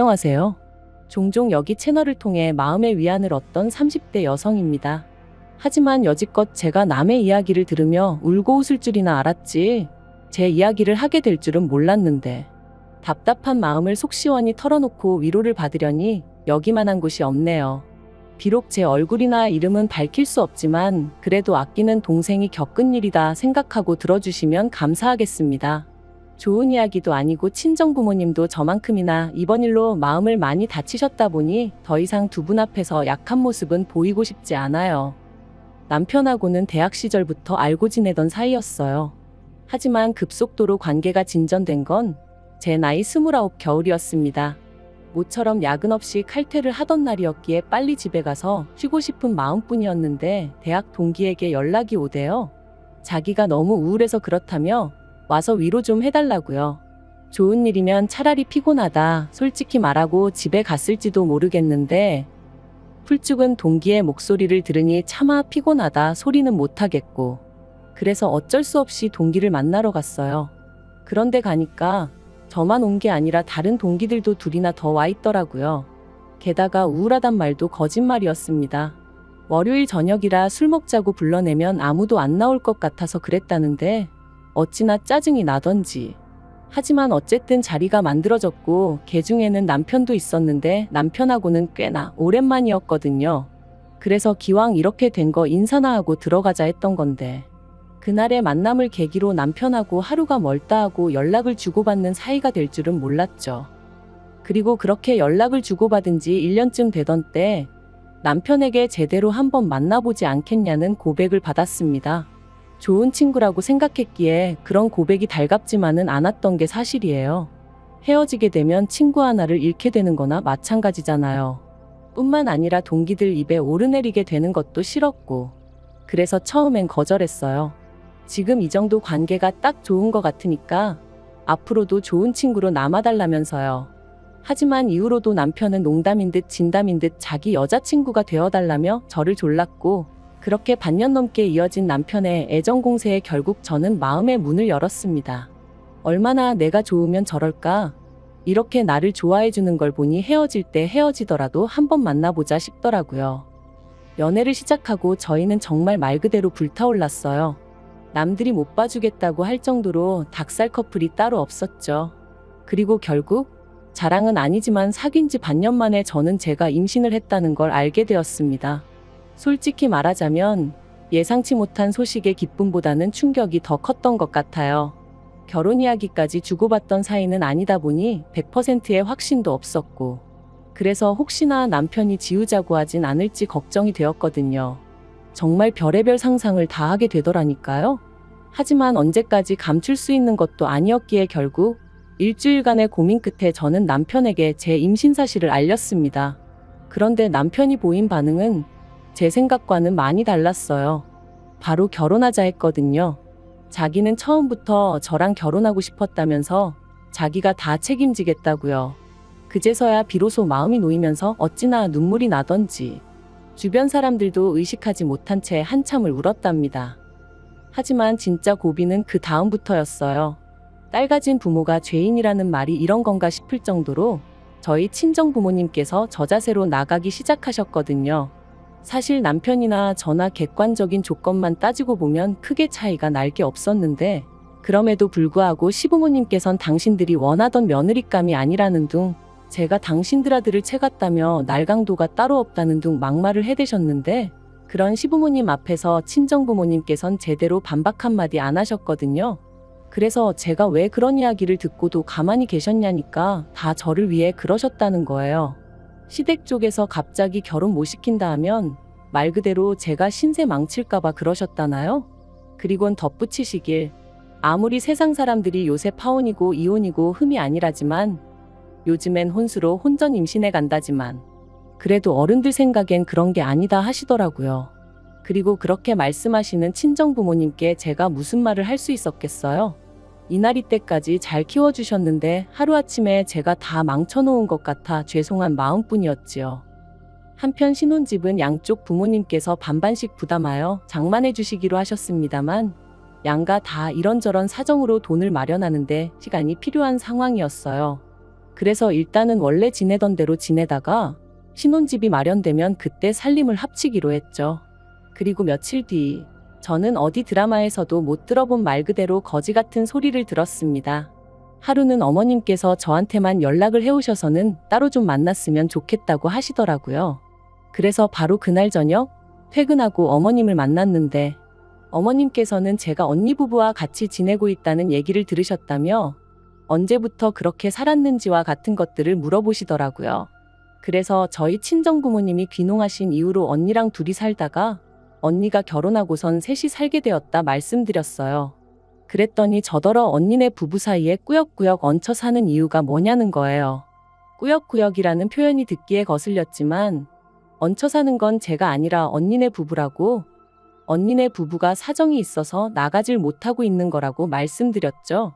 안녕하세요. 종종 여기 채널을 통해 마음의 위안을 얻던 30대 여성입니다. 하지만 여지껏 제가 남의 이야기를 들으며 울고 웃을 줄이나 알았지, 제 이야기를 하게 될 줄은 몰랐는데, 답답한 마음을 속 시원히 털어놓고 위로를 받으려니 여기만한 곳이 없네요. 비록 제 얼굴이나 이름은 밝힐 수 없지만 그래도 아끼는 동생이 겪은 일이다 생각하고 들어주시면 감사하겠습니다. 좋은 이야기도 아니고 친정부모님도 저만큼이나 이번 일로 마음을 많이 다치셨다 보니 더 이상 두 분 앞에서 약한 모습은 보이고 싶지 않아요. 남편하고는 대학 시절부터 알고 지내던 사이였어요. 하지만 급속도로 관계가 진전된 건 제 나이 29 겨울이었습니다. 모처럼 야근 없이 칼퇴를 하던 날이었기에 빨리 집에 가서 쉬고 싶은 마음뿐이었는데 대학 동기에게 연락이 오대요. 자기가 너무 우울해서 그렇다며 와서 위로 좀 해달라고요. 좋은 일이면 차라리 피곤하다 솔직히 말하고 집에 갔을지도 모르겠는데, 풀죽은 동기의 목소리를 들으니 차마 피곤하다 소리는 못하겠고, 그래서 어쩔 수 없이 동기를 만나러 갔어요. 그런데 가니까 저만 온 게 아니라 다른 동기들도 둘이나 더 와 있더라고요. 게다가 우울하단 말도 거짓말이었습니다. 월요일 저녁이라 술 먹자고 불러내면 아무도 안 나올 것 같아서 그랬다는데 어찌나 짜증이 나던지. 하지만 어쨌든 자리가 만들어졌고 걔 중에는 남편도 있었는데 남편하고는 꽤나 오랜만이었거든요. 그래서 기왕 이렇게 된 거 인사나 하고 들어가자 했던 건데, 그날의 만남을 계기로 남편하고 하루가 멀다 하고 연락을 주고받는 사이가 될 줄은 몰랐죠. 그리고 그렇게 연락을 주고받은 지 1년쯤 되던 때 남편에게 제대로 한번 만나보지 않겠냐는 고백을 받았습니다. 좋은 친구라고 생각했기에 그런 고백이 달갑지만은 않았던 게 사실이에요. 헤어지게 되면 친구 하나를 잃게 되는 거나 마찬가지잖아요. 뿐만 아니라 동기들 입에 오르내리게 되는 것도 싫었고, 그래서 처음엔 거절했어요. 지금 이 정도 관계가 딱 좋은 것 같으니까 앞으로도 좋은 친구로 남아달라면서요. 하지만 이후로도 남편은 농담인 듯 진담인 듯 자기 여자친구가 되어달라며 저를 졸랐고, 그렇게 반년 넘게 이어진 남편의 애정 공세에 결국 저는 마음의 문을 열었습니다. 얼마나 내가 좋으면 저럴까? 이렇게 나를 좋아해주는 걸 보니 헤어질 때 헤어지더라도 한번 만나보자 싶더라고요. 연애를 시작하고 저희는 정말 말 그대로 불타올랐어요. 남들이 못 봐주겠다고 할 정도로 닭살 커플이 따로 없었죠. 그리고 결국 자랑은 아니지만 사귄 지 반년 만에 저는 제가 임신을 했다는 걸 알게 되었습니다. 솔직히 말하자면 예상치 못한 소식의 기쁨보다는 충격이 더 컸던 것 같아요. 결혼 이야기까지 주고받던 사이는 아니다 보니 100%의 확신도 없었고, 그래서 혹시나 남편이 지우자고 하진 않을지 걱정이 되었거든요. 정말 별의별 상상을 다 하게 되더라니까요. 하지만 언제까지 감출 수 있는 것도 아니었기에 결국 일주일간의 고민 끝에 저는 남편에게 제 임신 사실을 알렸습니다. 그런데 남편이 보인 반응은 제 생각과는 많이 달랐어요. 바로 결혼하자 했거든요. 자기는 처음부터 저랑 결혼하고 싶었다면서 자기가 다 책임지겠다고요. 그제서야 비로소 마음이 놓이면서 어찌나 눈물이 나던지 주변 사람들도 의식하지 못한 채 한참을 울었답니다. 하지만 진짜 고비는 그 다음부터였어요. 딸 가진 부모가 죄인이라는 말이 이런 건가 싶을 정도로 저희 친정 부모님께서 저자세로 나가기 시작하셨거든요. 사실 남편이나 저나 객관적인 조건만 따지고 보면 크게 차이가 날 게 없었는데, 그럼에도 불구하고 시부모님께선 당신들이 원하던 며느리감이 아니라는 둥, 제가 당신들 아들을 채갔다며 날강도가 따로 없다는 둥 막말을 해대셨는데, 그런 시부모님 앞에서 친정부모님께선 제대로 반박 한마디 안 하셨거든요. 그래서 제가 왜 그런 이야기를 듣고도 가만히 계셨냐니까 다 저를 위해 그러셨다는 거예요. 시댁 쪽에서 갑자기 결혼 못 시킨다 하면 말 그대로 제가 신세 망칠까봐 그러셨다나요? 그리곤 덧붙이시길, 아무리 세상 사람들이 요새 파혼이고 이혼이고 흠이 아니라지만 요즘엔 혼수로 혼전 임신해 간다지만 그래도 어른들 생각엔 그런 게 아니다 하시더라고요. 그리고 그렇게 말씀하시는 친정부모님께 제가 무슨 말을 할 수 있었겠어요? 이날이 때까지 잘 키워주셨는데 하루아침에 제가 다 망쳐놓은 것 같아 죄송한 마음뿐이었지요. 한편 신혼집은 양쪽 부모님께서 반반씩 부담하여 장만해 주시기로 하셨습니다만 양가 다 이런저런 사정으로 돈을 마련하는데 시간이 필요한 상황이었어요. 그래서 일단은 원래 지내던 대로 지내다가 신혼집이 마련되면 그때 살림을 합치기로 했죠. 그리고 며칠 뒤 저는 어디 드라마에서도 못 들어본 말 그대로 거지 같은 소리를 들었습니다. 하루는 어머님께서 저한테만 연락을 해오셔서는 따로 좀 만났으면 좋겠다고 하시더라고요. 그래서 바로 그날 저녁 퇴근하고 어머님을 만났는데 어머님께서는 제가 언니 부부와 같이 지내고 있다는 얘기를 들으셨다며 언제부터 그렇게 살았는지와 같은 것들을 물어보시더라고요. 그래서 저희 친정부모님이 귀농하신 이후로 언니랑 둘이 살다가 언니가 결혼하고선 셋이 살게 되었다 말씀드렸어요. 그랬더니 저더러 언니네 부부 사이에 꾸역꾸역 얹혀 사는 이유가 뭐냐는 거예요. 꾸역꾸역이라는 표현이 듣기에 거슬렸지만 얹혀 사는 건 제가 아니라 언니네 부부라고, 언니네 부부가 사정이 있어서 나가질 못하고 있는 거라고 말씀드렸죠.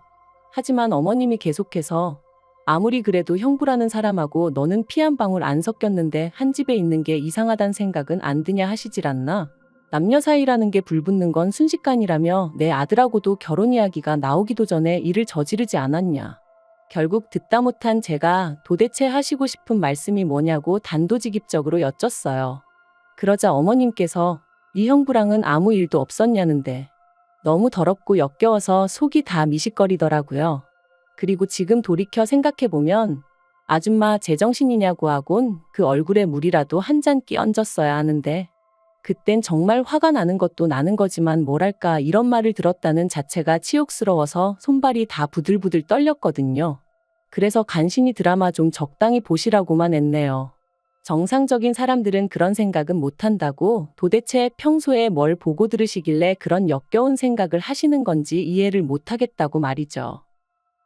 하지만 어머님이 계속해서 아무리 그래도 형부라는 사람하고 너는 피 한 방울 안 섞였는데 한 집에 있는 게 이상하단 생각은 안 드냐 하시질 않나? 남녀 사이라는 게 불붙는 건 순식간이라며 내 아들하고도 결혼 이야기가 나오기도 전에 일을 저지르지 않았냐. 결국 듣다 못한 제가 도대체 하시고 싶은 말씀이 뭐냐고 단도직입적으로 여쭸어요. 그러자 어머님께서 네 형부랑은 아무 일도 없었냐는데 너무 더럽고 역겨워서 속이 다 미식거리더라고요. 그리고 지금 돌이켜 생각해보면 아줌마 제정신이냐고 하곤 그 얼굴에 물이라도 한 잔 끼얹었어야 하는데 그땐 정말 화가 나는 것도 나는 거지만 뭐랄까 이런 말을 들었다는 자체가 치욕스러워서 손발이 다 부들부들 떨렸거든요. 그래서 간신히 드라마 좀 적당히 보시라고만 했네요. 정상적인 사람들은 그런 생각은 못한다고, 도대체 평소에 뭘 보고 들으시길래 그런 역겨운 생각을 하시는 건지 이해를 못하겠다고 말이죠.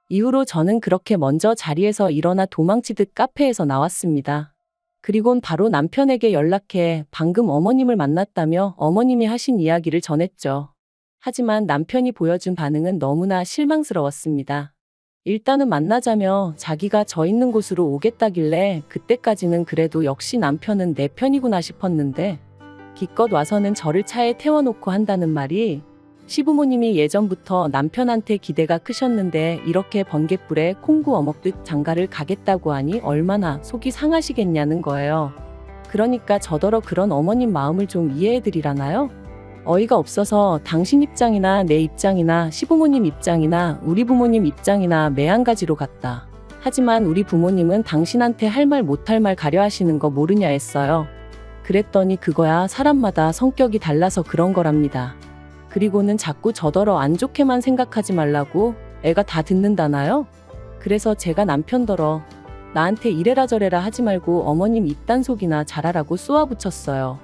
이후로 저는 그렇게 먼저 자리에서 일어나 도망치듯 카페에서 나왔습니다. 그리곤 바로 남편에게 연락해 방금 어머님을 만났다며 어머님이 하신 이야기를 전했죠. 하지만 남편이 보여준 반응은 너무나 실망스러웠습니다. 일단은 만나자며 자기가 저 있는 곳으로 오겠다길래 그때까지는 그래도 역시 남편은 내 편이구나 싶었는데 기껏 와서는 저를 차에 태워놓고 한다는 말이, 시부모님이 예전부터 남편한테 기대가 크셨는데 이렇게 번갯불에 콩 구워 먹듯 장가를 가겠다고 하니 얼마나 속이 상하시겠냐는 거예요. 그러니까 저더러 그런 어머님 마음을 좀 이해해드리라나요? 어이가 없어서 당신 입장이나 내 입장이나 시부모님 입장이나 우리 부모님 입장이나 매한가지로 갔다. 하지만 우리 부모님은 당신한테 할 말 못할 말 가려 하시는 거 모르냐 했어요. 그랬더니 그거야 사람마다 성격이 달라서 그런 거랍니다. 그리고는 자꾸 저더러 안 좋게만 생각하지 말라고 애가 다 듣는다나요? 그래서 제가 남편더러 나한테 이래라 저래라 하지 말고 어머님 입단속이나 잘하라고 쏘아붙였어요.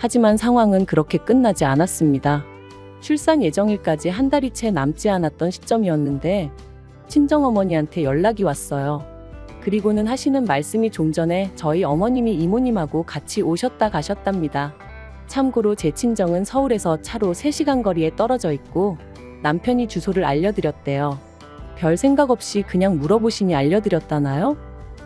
하지만 상황은 그렇게 끝나지 않았습니다. 출산 예정일까지 한 달이 채 남지 않았던 시점이었는데 친정어머니한테 연락이 왔어요. 그리고는 하시는 말씀이 좀 전에 저희 어머님이 이모님하고 같이 오셨다 가셨답니다. 참고로 제 친정은 서울에서 차로 3시간 거리에 떨어져 있고 남편이 주소를 알려드렸대요. 별 생각 없이 그냥 물어보시니 알려드렸다나요?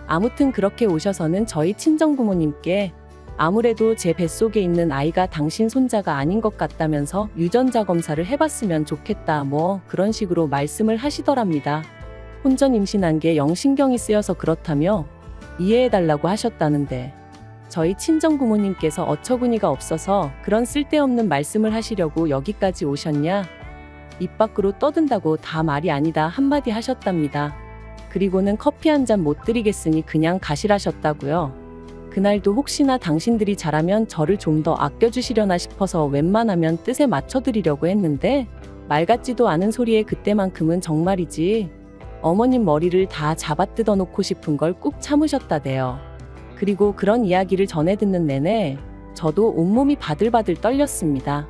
아무튼 그렇게 오셔서는 저희 친정부모님께 아무래도 제 뱃속에 있는 아이가 당신 손자가 아닌 것 같다면서 유전자 검사를 해봤으면 좋겠다 뭐 그런 식으로 말씀을 하시더랍니다. 혼전 임신한 게 영 신경이 쓰여서 그렇다며 이해해달라고 하셨다는데 저희 친정부모님께서 어처구니가 없어서 그런 쓸데없는 말씀을 하시려고 여기까지 오셨냐? 입 밖으로 떠든다고 다 말이 아니다 한마디 하셨답니다. 그리고는 커피 한 잔 못 드리겠으니 그냥 가시라셨다고요. 그날도 혹시나 당신들이 잘하면 저를 좀 더 아껴주시려나 싶어서 웬만하면 뜻에 맞춰드리려고 했는데 말 같지도 않은 소리에 그때만큼은 정말이지 어머님 머리를 다 잡아 뜯어놓고 싶은 걸 꾹 참으셨다대요. 그리고 그런 이야기를 전해 듣는 내내 저도 온몸이 바들바들 떨렸습니다.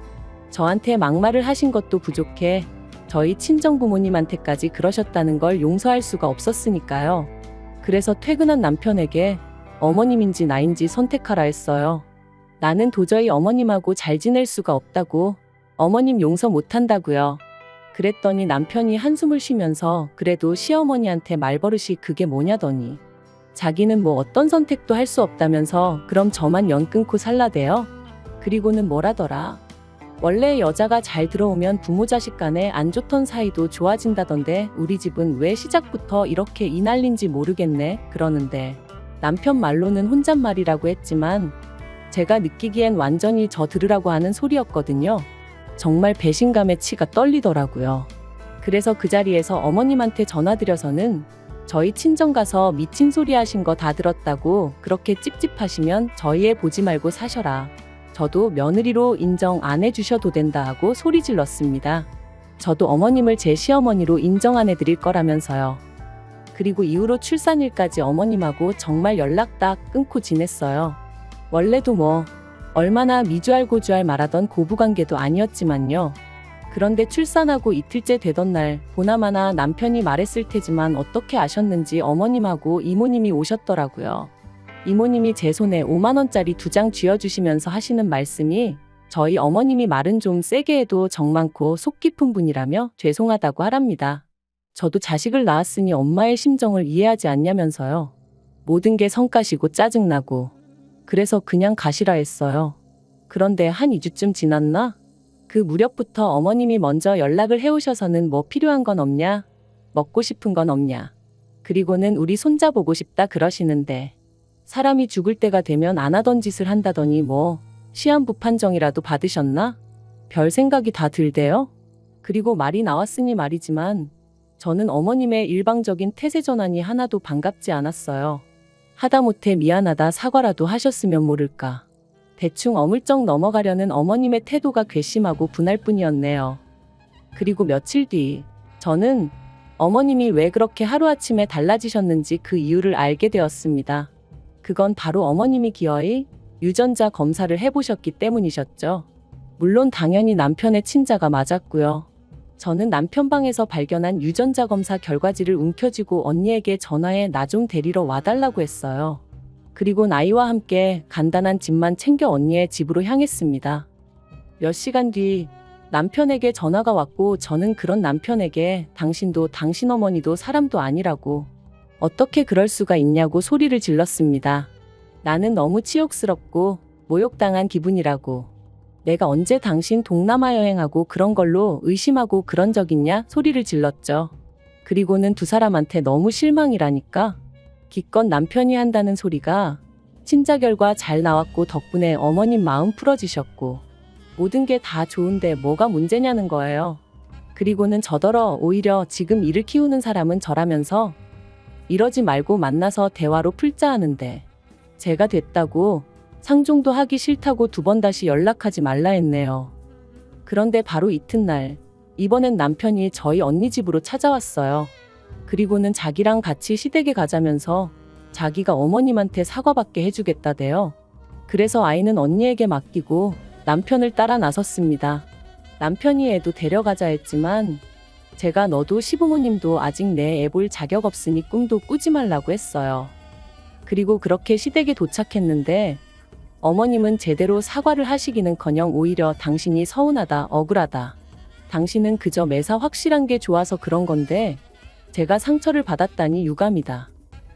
저한테 막말을 하신 것도 부족해 저희 친정부모님한테까지 그러셨다는 걸 용서할 수가 없었으니까요. 그래서 퇴근한 남편에게 어머님인지 나인지 선택하라 했어요. 나는 도저히 어머님하고 잘 지낼 수가 없다고, 어머님 용서 못한다고요. 그랬더니 남편이 한숨을 쉬면서 그래도 시어머니한테 말버릇이 그게 뭐냐더니 자기는 뭐 어떤 선택도 할 수 없다면서 그럼 저만 연 끊고 살라대요. 그리고는 뭐라더라. 원래 여자가 잘 들어오면 부모 자식 간에 안 좋던 사이도 좋아진다던데 우리 집은 왜 시작부터 이렇게 이 난린지 모르겠네 그러는데 남편 말로는 혼잣말이라고 했지만 제가 느끼기엔 완전히 저 들으라고 하는 소리였거든요. 정말 배신감에 치가 떨리더라고요. 그래서 그 자리에서 어머님한테 전화드려서는 저희 친정 가서 미친 소리 하신 거 다 들었다고 그렇게 찝찝하시면 저희 애 보지 말고 사셔라. 저도 며느리로 인정 안 해주셔도 된다 하고 소리 질렀습니다. 저도 어머님을 제 시어머니로 인정 안 해드릴 거라면서요. 그리고 이후로 출산일까지 어머님하고 정말 연락 딱 끊고 지냈어요. 원래도 뭐 얼마나 미주알 고주알 말하던 고부관계도 아니었지만요. 그런데 출산하고 이틀째 되던 날 보나마나 남편이 말했을 테지만 어떻게 아셨는지 어머님하고 이모님이 오셨더라고요. 이모님이 제 손에 5만 원짜리 2장 쥐어주시면서 하시는 말씀이 저희 어머님이 말은 좀 세게 해도 정 많고 속 깊은 분이라며 죄송하다고 하랍니다. 저도 자식을 낳았으니 엄마의 심정을 이해하지 않냐면서요. 모든 게 성가시고 짜증나고 그래서 그냥 가시라 했어요. 그런데 한 2주쯤 지났나? 그 무렵부터 어머님이 먼저 연락을 해오셔서는 뭐 필요한 건 없냐? 먹고 싶은 건 없냐? 그리고는 우리 손자 보고 싶다 그러시는데 사람이 죽을 때가 되면 안 하던 짓을 한다더니 뭐 시한부 판정이라도 받으셨나? 별 생각이 다 들대요? 그리고 말이 나왔으니 말이지만 저는 어머님의 일방적인 태세 전환이 하나도 반갑지 않았어요. 하다못해 미안하다 사과라도 하셨으면 모를까. 대충 어물쩍 넘어가려는 어머님의 태도가 괘씸하고 분할 뿐이었네요. 그리고 며칠 뒤 저는 어머님이 왜 그렇게 하루아침에 달라지셨는지 그 이유를 알게 되었습니다. 그건 바로 어머님이 기어이 유전자 검사를 해보셨기 때문이셨죠. 물론 당연히 남편의 친자가 맞았고요. 저는 남편 방에서 발견한 유전자 검사 결과지를 움켜쥐고 언니에게 전화해 나 좀 데리러 와달라고 했어요. 그리고 아이와 함께 간단한 짐만 챙겨 언니의 집으로 향했습니다. 몇 시간 뒤 남편에게 전화가 왔고 저는 그런 남편에게 당신도 당신 어머니도 사람도 아니라고 어떻게 그럴 수가 있냐고 소리를 질렀습니다. 나는 너무 치욕스럽고 모욕당한 기분이라고. 내가 언제 당신 동남아 여행하고 그런 걸로 의심하고 그런 적 있냐 소리를 질렀죠. 그리고는 두 사람한테 너무 실망이라니까. 기껏 남편이 한다는 소리가 친자 결과 잘 나왔고 덕분에 어머님 마음 풀어지셨고 모든 게 다 좋은데 뭐가 문제냐는 거예요. 그리고는 저더러 오히려 지금 이를 키우는 사람은 저라면서 이러지 말고 만나서 대화로 풀자 하는데 제가 됐다고 상종도 하기 싫다고 2번 다시 연락하지 말라 했네요. 그런데 바로 이튿날 이번엔 남편이 저희 언니 집으로 찾아왔어요. 그리고는 자기랑 같이 시댁에 가자면서 자기가 어머님한테 사과받게 해주겠다대요. 그래서 아이는 언니에게 맡기고 남편을 따라 나섰습니다. 남편이 애도 데려가자 했지만 제가 너도 시부모님도 아직 내 애 볼 자격 없으니 꿈도 꾸지 말라고 했어요. 그리고 그렇게 시댁에 도착했는데 어머님은 제대로 사과를 하시기는커녕 오히려 당신이 서운하다, 억울하다. 당신은 그저 매사 확실한 게 좋아서 그런 건데 제가 상처를 받았다니 유감이다.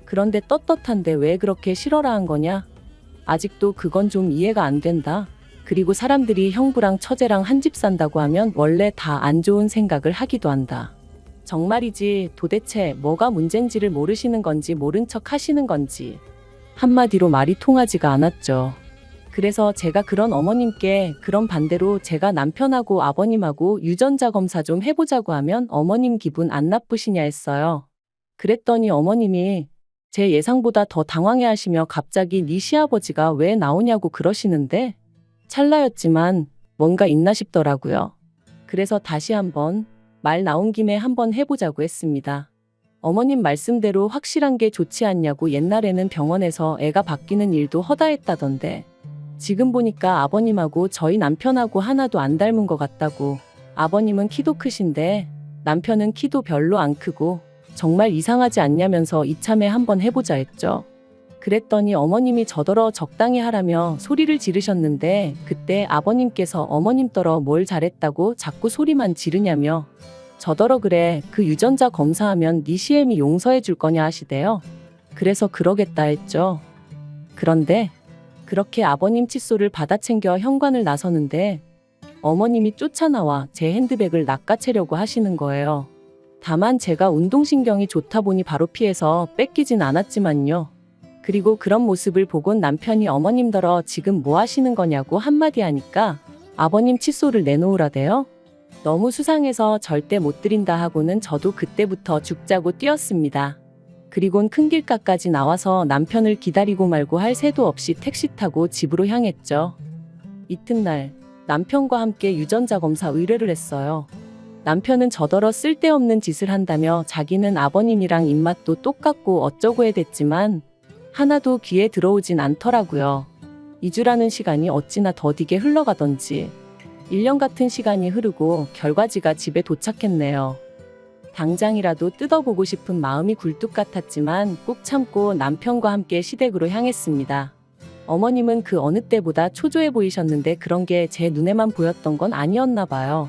그런데 떳떳한데 왜 그렇게 싫어라 한 거냐? 아직도 그건 좀 이해가 안 된다. 그리고 사람들이 형부랑 처제랑 한 집 산다고 하면 원래 다 안 좋은 생각을 하기도 한다. 정말이지 도대체 뭐가 문제인지를 모르시는 건지 모른 척 하시는 건지 한마디로 말이 통하지가 않았죠. 그래서 제가 그런 어머님께 그런 반대로 제가 남편하고 아버님하고 유전자 검사 좀 해보자고 하면 어머님 기분 안 나쁘시냐 했어요. 그랬더니 어머님이 제 예상보다 더 당황해하시며 갑자기 네 시아버지가 왜 나오냐고 그러시는데 찰나였지만 뭔가 있나 싶더라고요. 그래서 다시 한번 말 나온 김에 한번 해보자고 했습니다. 어머님 말씀대로 확실한 게 좋지 않냐고. 옛날에는 병원에서 애가 바뀌는 일도 허다했다던데 지금 보니까 아버님하고 저희 남편하고 하나도 안 닮은 것 같다고. 아버님은 키도 크신데 남편은 키도 별로 안 크고 정말 이상하지 않냐면서 이참에 한번 해보자 했죠. 그랬더니 어머님이 저더러 적당히 하라며 소리를 지르셨는데 그때 아버님께서 어머님더러 뭘 잘했다고 자꾸 소리만 지르냐며 저더러 그래 그 유전자 검사하면 네 시엠이 용서해 줄 거냐 하시대요. 그래서 그러겠다 했죠. 그런데 그렇게 아버님 칫솔을 받아 챙겨 현관을 나서는데 어머님이 쫓아나와 제 핸드백을 낚아채려고 하시는 거예요. 다만 제가 운동신경이 좋다 보니 바로 피해서 뺏기진 않았지만요. 그리고 그런 모습을 보곤 남편이 어머님더러 지금 뭐 하시는 거냐고 한마디 하니까 아버님 칫솔을 내놓으라대요. 너무 수상해서 절대 못 드린다 하고는 저도 그때부터 죽자고 뛰었습니다. 그리곤 큰 길가까지 나와서 남편을 기다리고 말고 할 새도 없이 택시 타고 집으로 향했죠. 이튿날 남편과 함께 유전자 검사 의뢰를 했어요. 남편은 저더러 쓸데없는 짓을 한다며 자기는 아버님이랑 입맛도 똑같고 어쩌고 해댔지만 하나도 귀에 들어오진 않더라고요. 2주라는 시간이 어찌나 더디게 흘러가던지 1년 같은 시간이 흐르고 결과지가 집에 도착했네요. 당장이라도 뜯어보고 싶은 마음이 굴뚝 같았지만 꾹 참고 남편과 함께 시댁으로 향했습니다. 어머님은 그 어느 때보다 초조해 보이셨는데 그런 게 제 눈에만 보였던 건 아니었나 봐요.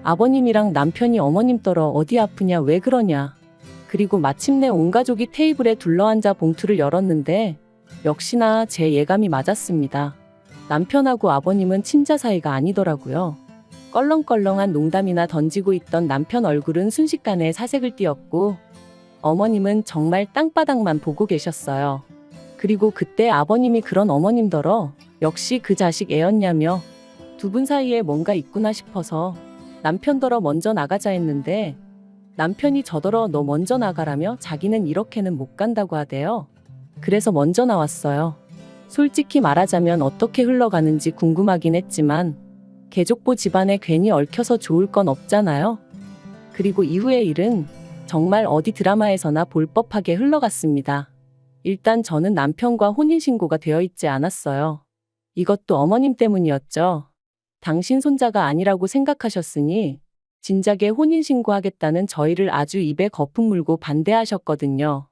아버님이랑 남편이 어머님 떨어 어디 아프냐 왜 그러냐. 그리고 마침내 온 가족이 테이블에 둘러앉아 봉투를 열었는데 역시나 제 예감이 맞았습니다. 남편하고 아버님은 친자 사이가 아니더라고요. 껄렁껄렁한 농담이나 던지고 있던 남편 얼굴은 순식간에 사색을 띠었고 어머님은 정말 땅바닥만 보고 계셨어요. 그리고 그때 아버님이 그런 어머님더러 역시 그 자식 애였냐며 두 분 사이에 뭔가 있구나 싶어서 남편더러 먼저 나가자 했는데 남편이 저더러 너 먼저 나가라며 자기는 이렇게는 못 간다고 하대요. 그래서 먼저 나왔어요. 솔직히 말하자면 어떻게 흘러가는지 궁금하긴 했지만 개족보 집안에 괜히 얽혀서 좋을 건 없잖아요. 그리고 이후의 일은 정말 어디 드라마에서나 볼 법하게 흘러갔습니다. 일단 저는 남편과 혼인신고가 되어 있지 않았어요. 이것도 어머님 때문이었죠. 당신 손자가 아니라고 생각하셨으니 진작에 혼인신고하겠다는 저희를 아주 입에 거품 물고 반대하셨거든요.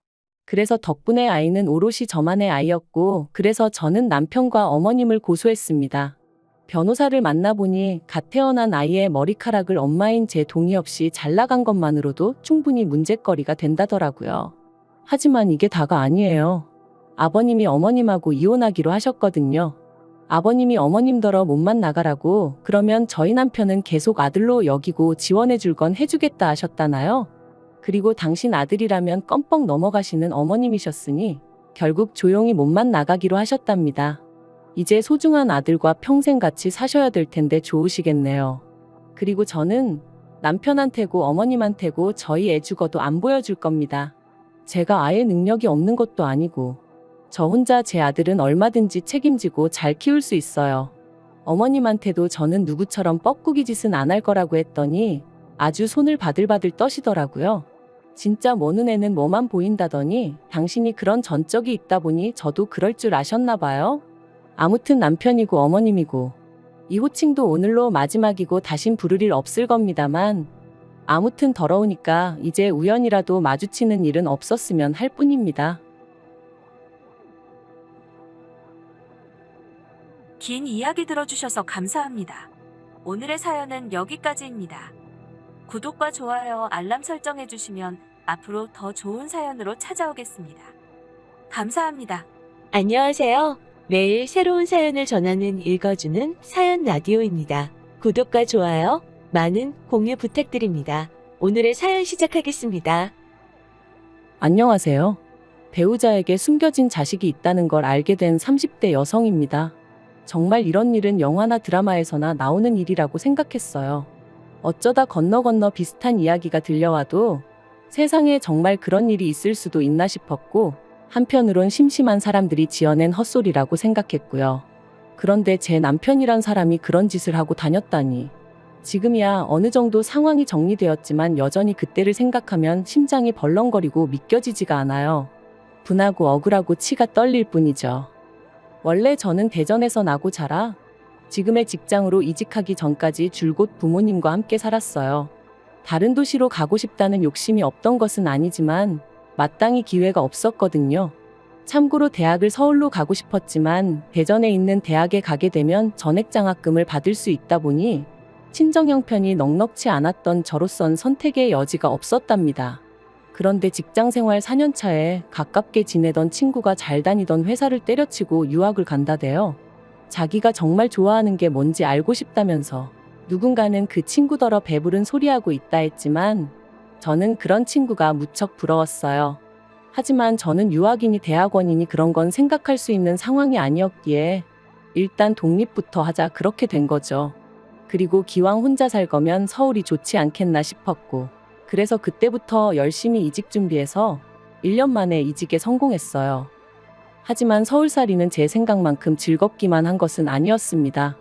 그래서 덕분에 아이는 오롯이 저만의 아이였고 그래서 저는 남편과 어머님을 고소했습니다. 변호사를 만나보니 갓 태어난 아이의 머리카락을 엄마인 제 동의 없이 잘라간 것만으로도 충분히 문제거리가 된다더라고요. 하지만 이게 다가 아니에요. 아버님이 어머님하고 이혼하기로 하셨거든요. 아버님이 어머님더러 몸만 나가라고 그러면 저희 남편은 계속 아들로 여기고 지원해줄 건 해주겠다 하셨다나요? 그리고 당신 아들이라면 껌뻑 넘어가시는 어머님이셨으니 결국 조용히 몸만 나가기로 하셨답니다. 이제 소중한 아들과 평생 같이 사셔야 될 텐데 좋으시겠네요. 그리고 저는 남편한테고 어머님한테고 저희 애 죽어도 안 보여줄 겁니다. 제가 아예 능력이 없는 것도 아니고 저 혼자 제 아들은 얼마든지 책임지고 잘 키울 수 있어요. 어머님한테도 저는 누구처럼 뻐꾸기 짓은 안 할 거라고 했더니 아주 손을 바들바들 떠시더라고요. 진짜 뭐 눈에는 뭐만 보인다더니 당신이 그런 전적이 있다 보니 저도 그럴 줄 아셨나 봐요. 아무튼 남편이고 어머님이고 이 호칭도 오늘로 마지막이고 다신 부를 일 없을 겁니다만 아무튼 더러우니까 이제 우연이라도 마주치는 일은 없었으면 할 뿐입니다. 긴 이야기 들어주셔서 감사합니다. 오늘의 사연은 여기까지입니다. 구독과 좋아요, 알람 설정해주시면 앞으로 더 좋은 사연으로 찾아오겠습니다. 감사합니다. 안녕하세요. 매일 새로운 사연을 전하는 읽어주는 사연 라디오입니다. 구독과 좋아요, 많은 공유 부탁드립니다. 오늘의 사연 시작하겠습니다. 안녕하세요. 배우자에게 숨겨진 자식이 있다는 걸 알게 된 30대 여성입니다. 정말 이런 일은 영화나 드라마에서나 나오는 일이라고 생각했어요. 어쩌다 건너 비슷한 이야기가 들려와도 세상에 정말 그런 일이 있을 수도 있나 싶었고 한편으론 심심한 사람들이 지어낸 헛소리라고 생각했고요. 그런데 제 남편이란 사람이 그런 짓을 하고 다녔다니. 지금이야 어느 정도 상황이 정리되었지만 여전히 그때를 생각하면 심장이 벌렁거리고 믿겨지지가 않아요. 분하고 억울하고 치가 떨릴 뿐이죠. 원래 저는 대전에서 나고 자라 지금의 직장으로 이직하기 전까지 줄곧 부모님과 함께 살았어요. 다른 도시로 가고 싶다는 욕심이 없던 것은 아니지만 마땅히 기회가 없었거든요. 참고로 대학을 서울로 가고 싶었지만 대전에 있는 대학에 가게 되면 전액장학금을 받을 수 있다 보니 친정 형편이 넉넉치 않았던 저로선 선택의 여지가 없었답니다. 그런데 직장생활 4년 차에 가깝게 지내던 친구가 잘 다니던 회사를 때려치고 유학을 간다대요. 자기가 정말 좋아하는 게 뭔지 알고 싶다면서 누군가는 그 친구더러 배부른 소리하고 있다 했지만 저는 그런 친구가 무척 부러웠어요. 하지만 저는 유학이니 대학원이니 그런 건 생각할 수 있는 상황이 아니었기에 일단 독립부터 하자 그렇게 된 거죠. 그리고 기왕 혼자 살 거면 서울이 좋지 않겠나 싶었고 그래서 그때부터 열심히 이직 준비해서 1년 만에 이직에 성공했어요. 하지만 서울살이는 제 생각만큼 즐겁기만 한 것은 아니었습니다.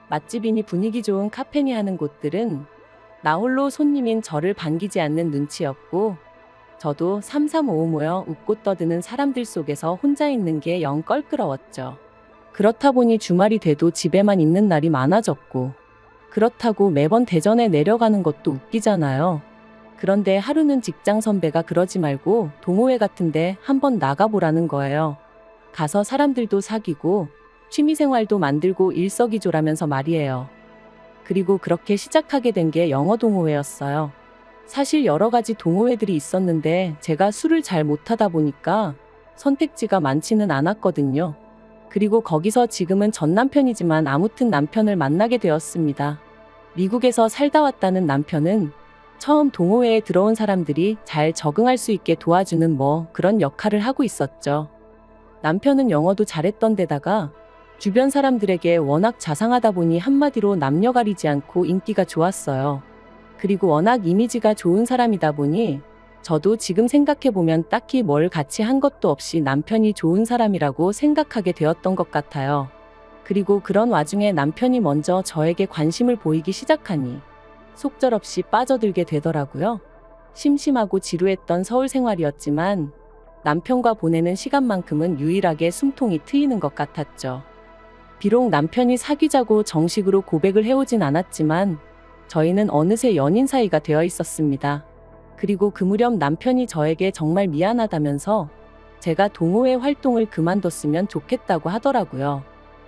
맛집이니 분위기 좋은 카페니 하는 곳들은 나 홀로 손님인 저를 반기지 않는 눈치였고 저도 335 모여 웃고 떠드는 사람들 속에서 혼자 있는 게 영 껄끄러웠죠. 그렇다 보니 주말이 돼도 집에만 있는 날이 많아졌고 그렇다고 매번 대전에 내려가는 것도 웃기잖아요. 그런데 하루는 직장 선배가 그러지 말고 동호회 같은데 한번 나가보라는 거예요. 가서 사람들도 사귀고 취미생활도 만들고 일석이조라면서 말이에요. 그리고 그렇게 시작하게 된 게 영어 동호회였어요. 사실 여러 가지 동호회들이 있었는데 제가 술을 잘 못하다 보니까 선택지가 많지는 않았거든요. 그리고 거기서 지금은 전 남편이지만 아무튼 남편을 만나게 되었습니다. 미국에서 살다 왔다는 남편은 처음 동호회에 들어온 사람들이 잘 적응할 수 있게 도와주는 그런 역할을 하고 있었죠. 남편은 영어도 잘했던 데다가 주변 사람들에게 워낙 자상하다 보니 한마디로 남녀 가리지 않고 인기가 좋았어요. 그리고 워낙 이미지가 좋은 사람이다 보니 저도 지금 생각해보면 딱히 뭘 같이 한 것도 없이 남편이 좋은 사람이라고 생각하게 되었던 것 같아요. 그리고 그런 와중에 남편이 먼저 저에게 관심을 보이기 시작하니 속절없이 빠져들게 되더라고요. 심심하고 지루했던 서울 생활이었지만 남편과 보내는 시간만큼은 유일하게 숨통이 트이는 것 같았죠. 비록 남편이 사귀자고 정식으로 고백을 해오진 않았지만 저희는 어느새 연인 사이가 되어 있었습니다. 그리고 그 무렵 남편이 저에게 정말 미안하다면서 제가 동호회 활동을 그만뒀으면 좋겠다고 하더라고요.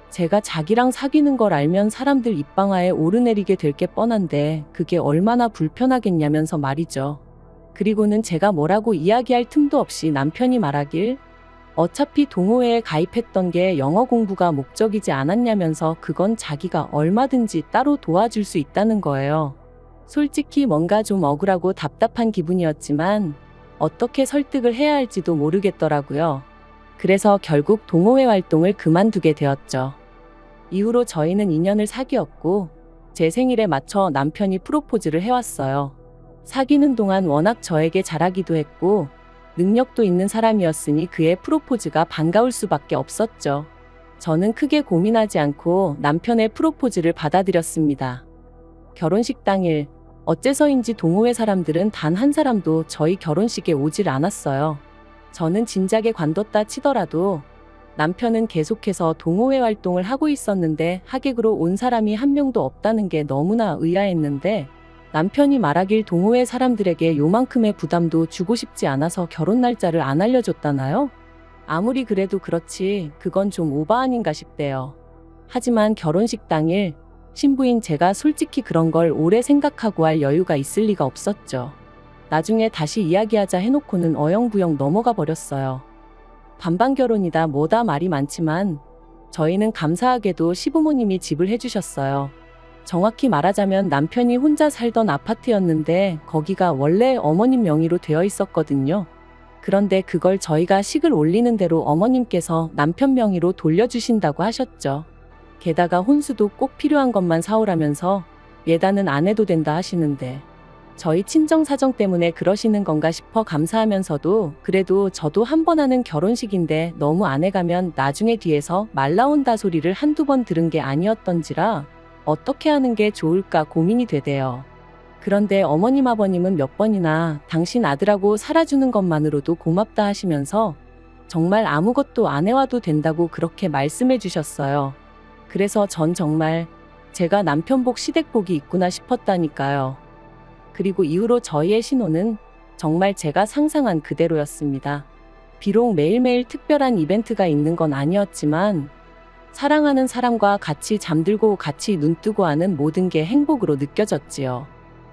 제가 자기랑 사귀는 걸 알면 사람들 입방아에 오르내리게 될 게 뻔한데 그게 얼마나 불편하겠냐면서 말이죠. 그리고는 제가 뭐라고 이야기할 틈도 없이 남편이 말하길 어차피 동호회에 가입했던 게 영어 공부가 목적이지 않았냐면서 그건 자기가 얼마든지 따로 도와줄 수 있다는 거예요. 솔직히 뭔가 좀 억울하고 답답한 기분이었지만 어떻게 설득을 해야 할지도 모르겠더라고요. 그래서 결국 동호회 활동을 그만두게 되었죠. 이후로 저희는 2년을 사귀었고 제 생일에 맞춰 남편이 프로포즈를 해왔어요. 사귀는 동안 워낙 저에게 잘하기도 했고 능력도 있는 사람이었으니 그의 프로포즈가 반가울 수밖에 없었죠. 저는 크게 고민하지 않고 남편의 프로포즈를 받아들였습니다. 결혼식 당일 어째서인지 동호회 사람들은 단 한 사람도 저희 결혼식에 오질 않았어요. 저는 진작에 관뒀다 치더라도 남편은 계속해서 동호회 활동을 하고 있었는데 하객으로 온 사람이 한 명도 없다는 게 너무나 의아했는데 남편이 말하길 동호회 사람들에게 요만큼의 부담도 주고 싶지 않아서 결혼 날짜를 안 알려줬다나요? 아무리 그래도 그렇지 그건 좀 오바 아닌가 싶대요. 하지만 결혼식 당일 신부인 제가 솔직히 그런 걸 오래 생각하고 할 여유가 있을 리가 없었죠. 나중에 다시 이야기하자 해놓고는 어영부영 넘어가 버렸어요. 반반 결혼이다 뭐다 말이 많지만 저희는 감사하게도 시부모님이 집을 해주셨어요. 정확히 말하자면 남편이 혼자 살던 아파트였는데 거기가 원래 어머님 명의로 되어 있었거든요. 그런데 그걸 저희가 식을 올리는 대로 어머님께서 남편 명의로 돌려주신다고 하셨죠. 게다가 혼수도 꼭 필요한 것만 사오라면서 예단은 안 해도 된다 하시는데 저희 친정 사정 때문에 그러시는 건가 싶어 감사하면서도 그래도 저도 한 번 하는 결혼식인데 너무 안 해가면 나중에 뒤에서 말 나온다 소리를 한두 번 들은 게 아니었던지라 어떻게 하는 게 좋을까 고민이 되대요. 그런데 어머님 아버님은 몇 번이나 당신 아들하고 살아주는 것만으로도 고맙다 하시면서 정말 아무것도 안 해와도 된다고 그렇게 말씀해 주셨어요. 그래서 전 정말 제가 남편복 시댁복이 있구나 싶었다니까요. 그리고 이후로 저희의 신혼은 정말 제가 상상한 그대로였습니다. 비록 매일매일 특별한 이벤트가 있는 건 아니었지만 사랑하는 사람과 같이 잠들고 같이 눈뜨고 하는 모든 게 행복으로 느껴졌지요.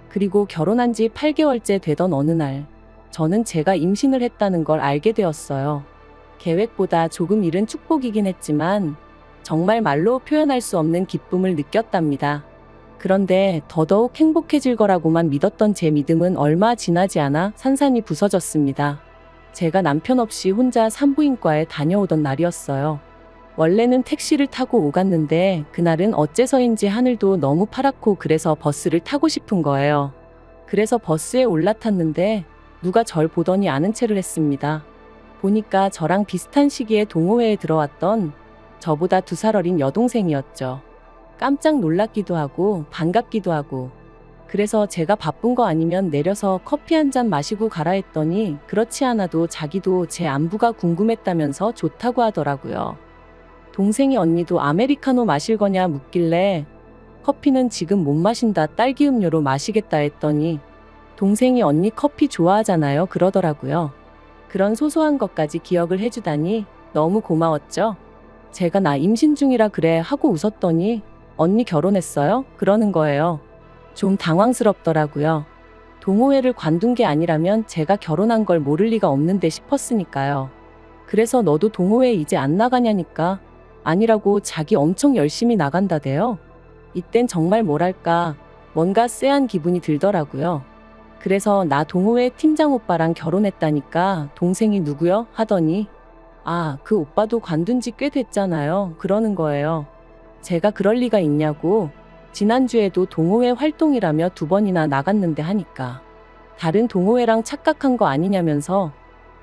그리고 결혼한 지 8개월째 되던 어느 날 저는 제가 임신을 했다는 걸 알게 되었어요. 계획보다 조금 이른 축복이긴 했지만 정말 말로 표현할 수 없는 기쁨을 느꼈답니다. 그런데 더더욱 행복해질 거라고만 믿었던 제 믿음은 얼마 지나지 않아 산산이 부서졌습니다. 제가 남편 없이 혼자 산부인과에 다녀오던 날이었어요. 원래는 택시를 타고 오갔는데 그날은 어째서인지 하늘도 너무 파랗고 그래서 버스를 타고 싶은 거예요. 그래서 버스에 올라탔는데 누가 절 보더니 아는 체를 했습니다. 보니까 저랑 비슷한 시기에 동호회에 들어왔던 저보다 2살 어린 여동생이었죠. 깜짝 놀랐기도 하고 반갑기도 하고, 그래서 제가 바쁜 거 아니면 내려서 커피 한 잔 마시고 가라 했더니 그렇지 않아도 자기도 제 안부가 궁금했다면서 좋다고 하더라고요. 동생이 언니도 아메리카노 마실 거냐 묻길래 커피는 지금 못 마신다, 딸기 음료로 마시겠다 했더니 동생이 언니 커피 좋아하잖아요 그러더라고요. 그런 소소한 것까지 기억을 해주다니 너무 고마웠죠. 제가 나 임신 중이라 그래 하고 웃었더니 언니 결혼했어요? 그러는 거예요. 좀 당황스럽더라고요. 동호회를 관둔 게 아니라면 제가 결혼한 걸 모를 리가 없는데 싶었으니까요. 그래서 너도 동호회 이제 안 나가냐니까 아니라고 자기 엄청 열심히 나간다대요. 이땐 정말 뭐랄까 뭔가 쎄한 기분이 들더라고요. 그래서 나 동호회 팀장 오빠랑 결혼했다니까 동생이 누구요? 하더니 아, 그 오빠도 관둔 지 꽤 됐잖아요. 그러는 거예요. 제가 그럴 리가 있냐고. 지난주에도 동호회 활동이라며 2번이나 나갔는데 하니까 다른 동호회랑 착각한 거 아니냐면서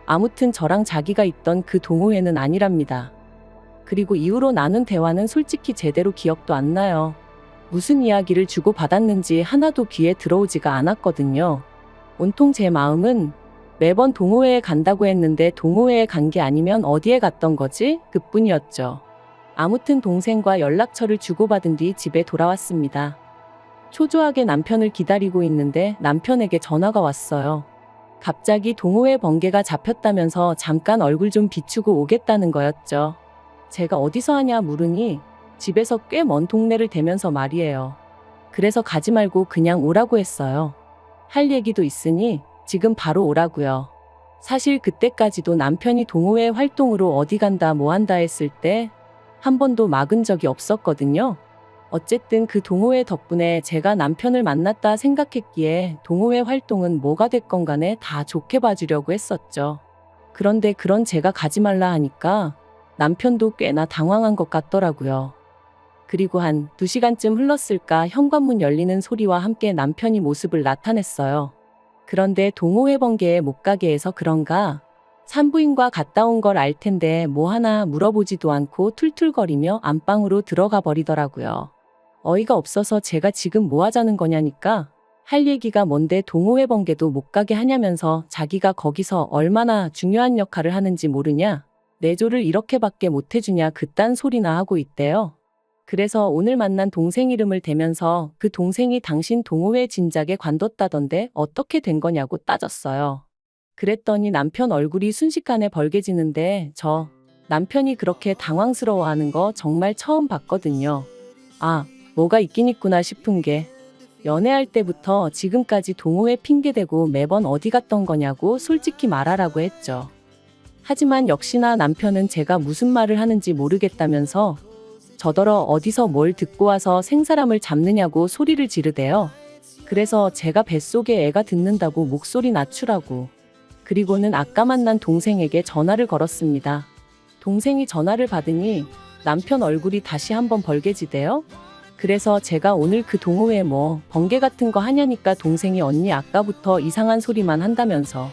아무튼 저랑 자기가 있던 그 동호회는 아니랍니다. 그리고 이후로 나눈 대화는 솔직히 제대로 기억도 안 나요. 무슨 이야기를 주고받았는지 하나도 귀에 들어오지가 않았거든요. 온통 제 마음은 매번 동호회에 간다고 했는데 동호회에 간 게 아니면 어디에 갔던 거지? 그뿐이었죠. 아무튼 동생과 연락처를 주고받은 뒤 집에 돌아왔습니다. 초조하게 남편을 기다리고 있는데 남편에게 전화가 왔어요. 갑자기 동호회 번개가 잡혔다면서 잠깐 얼굴 좀 비추고 오겠다는 거였죠. 제가 어디서 하냐 물으니 집에서 꽤 먼 동네를 대면서 말이에요. 그래서 가지 말고 그냥 오라고 했어요. 할 얘기도 있으니 지금 바로 오라고요. 사실 그때까지도 남편이 동호회 활동으로 어디 간다 뭐 한다 했을 때 한 번도 막은 적이 없었거든요. 어쨌든 그 동호회 덕분에 제가 남편을 만났다 생각했기에 동호회 활동은 뭐가 됐건 간에 다 좋게 봐주려고 했었죠. 그런데 그런 제가 가지 말라 하니까 남편도 꽤나 당황한 것 같더라고요. 그리고 한 2시간쯤 흘렀을까 현관문 열리는 소리와 함께 남편이 모습을 나타냈어요. 그런데 동호회 번개에 못 가게 해서 그런가 산부인과 갔다 온 걸 알 텐데 뭐 하나 물어보지도 않고 툴툴거리며 안방으로 들어가 버리더라고요. 어이가 없어서 제가 지금 뭐 하자는 거냐니까 할 얘기가 뭔데 동호회 번개도 못 가게 하냐면서 자기가 거기서 얼마나 중요한 역할을 하는지 모르냐, 내조를 이렇게밖에 못 해주냐 그딴 소리나 하고 있대요. 그래서 오늘 만난 동생 이름을 대면서 그 동생이 당신 동호회 진작에 관뒀다던데 어떻게 된 거냐고 따졌어요. 그랬더니 남편 얼굴이 순식간에 벌개지는데 남편이 그렇게 당황스러워하는 거 정말 처음 봤거든요. 아, 뭐가 있긴 있구나 싶은 게 연애할 때부터 지금까지 동호회 핑계대고 매번 어디 갔던 거냐고 솔직히 말하라고 했죠. 하지만 역시나 남편은 제가 무슨 말을 하는지 모르겠다면서 저더러 어디서 뭘 듣고 와서 생사람을 잡느냐고 소리를 지르대요. 그래서 제가 뱃속에 애가 듣는다고 목소리 낮추라고. 그리고는 아까 만난 동생에게 전화를 걸었습니다. 동생이 전화를 받으니 남편 얼굴이 다시 한번 벌개지대요. 그래서 제가 오늘 그 동호회 뭐 번개 같은 거 하냐니까 동생이 언니 아까부터 이상한 소리만 한다면서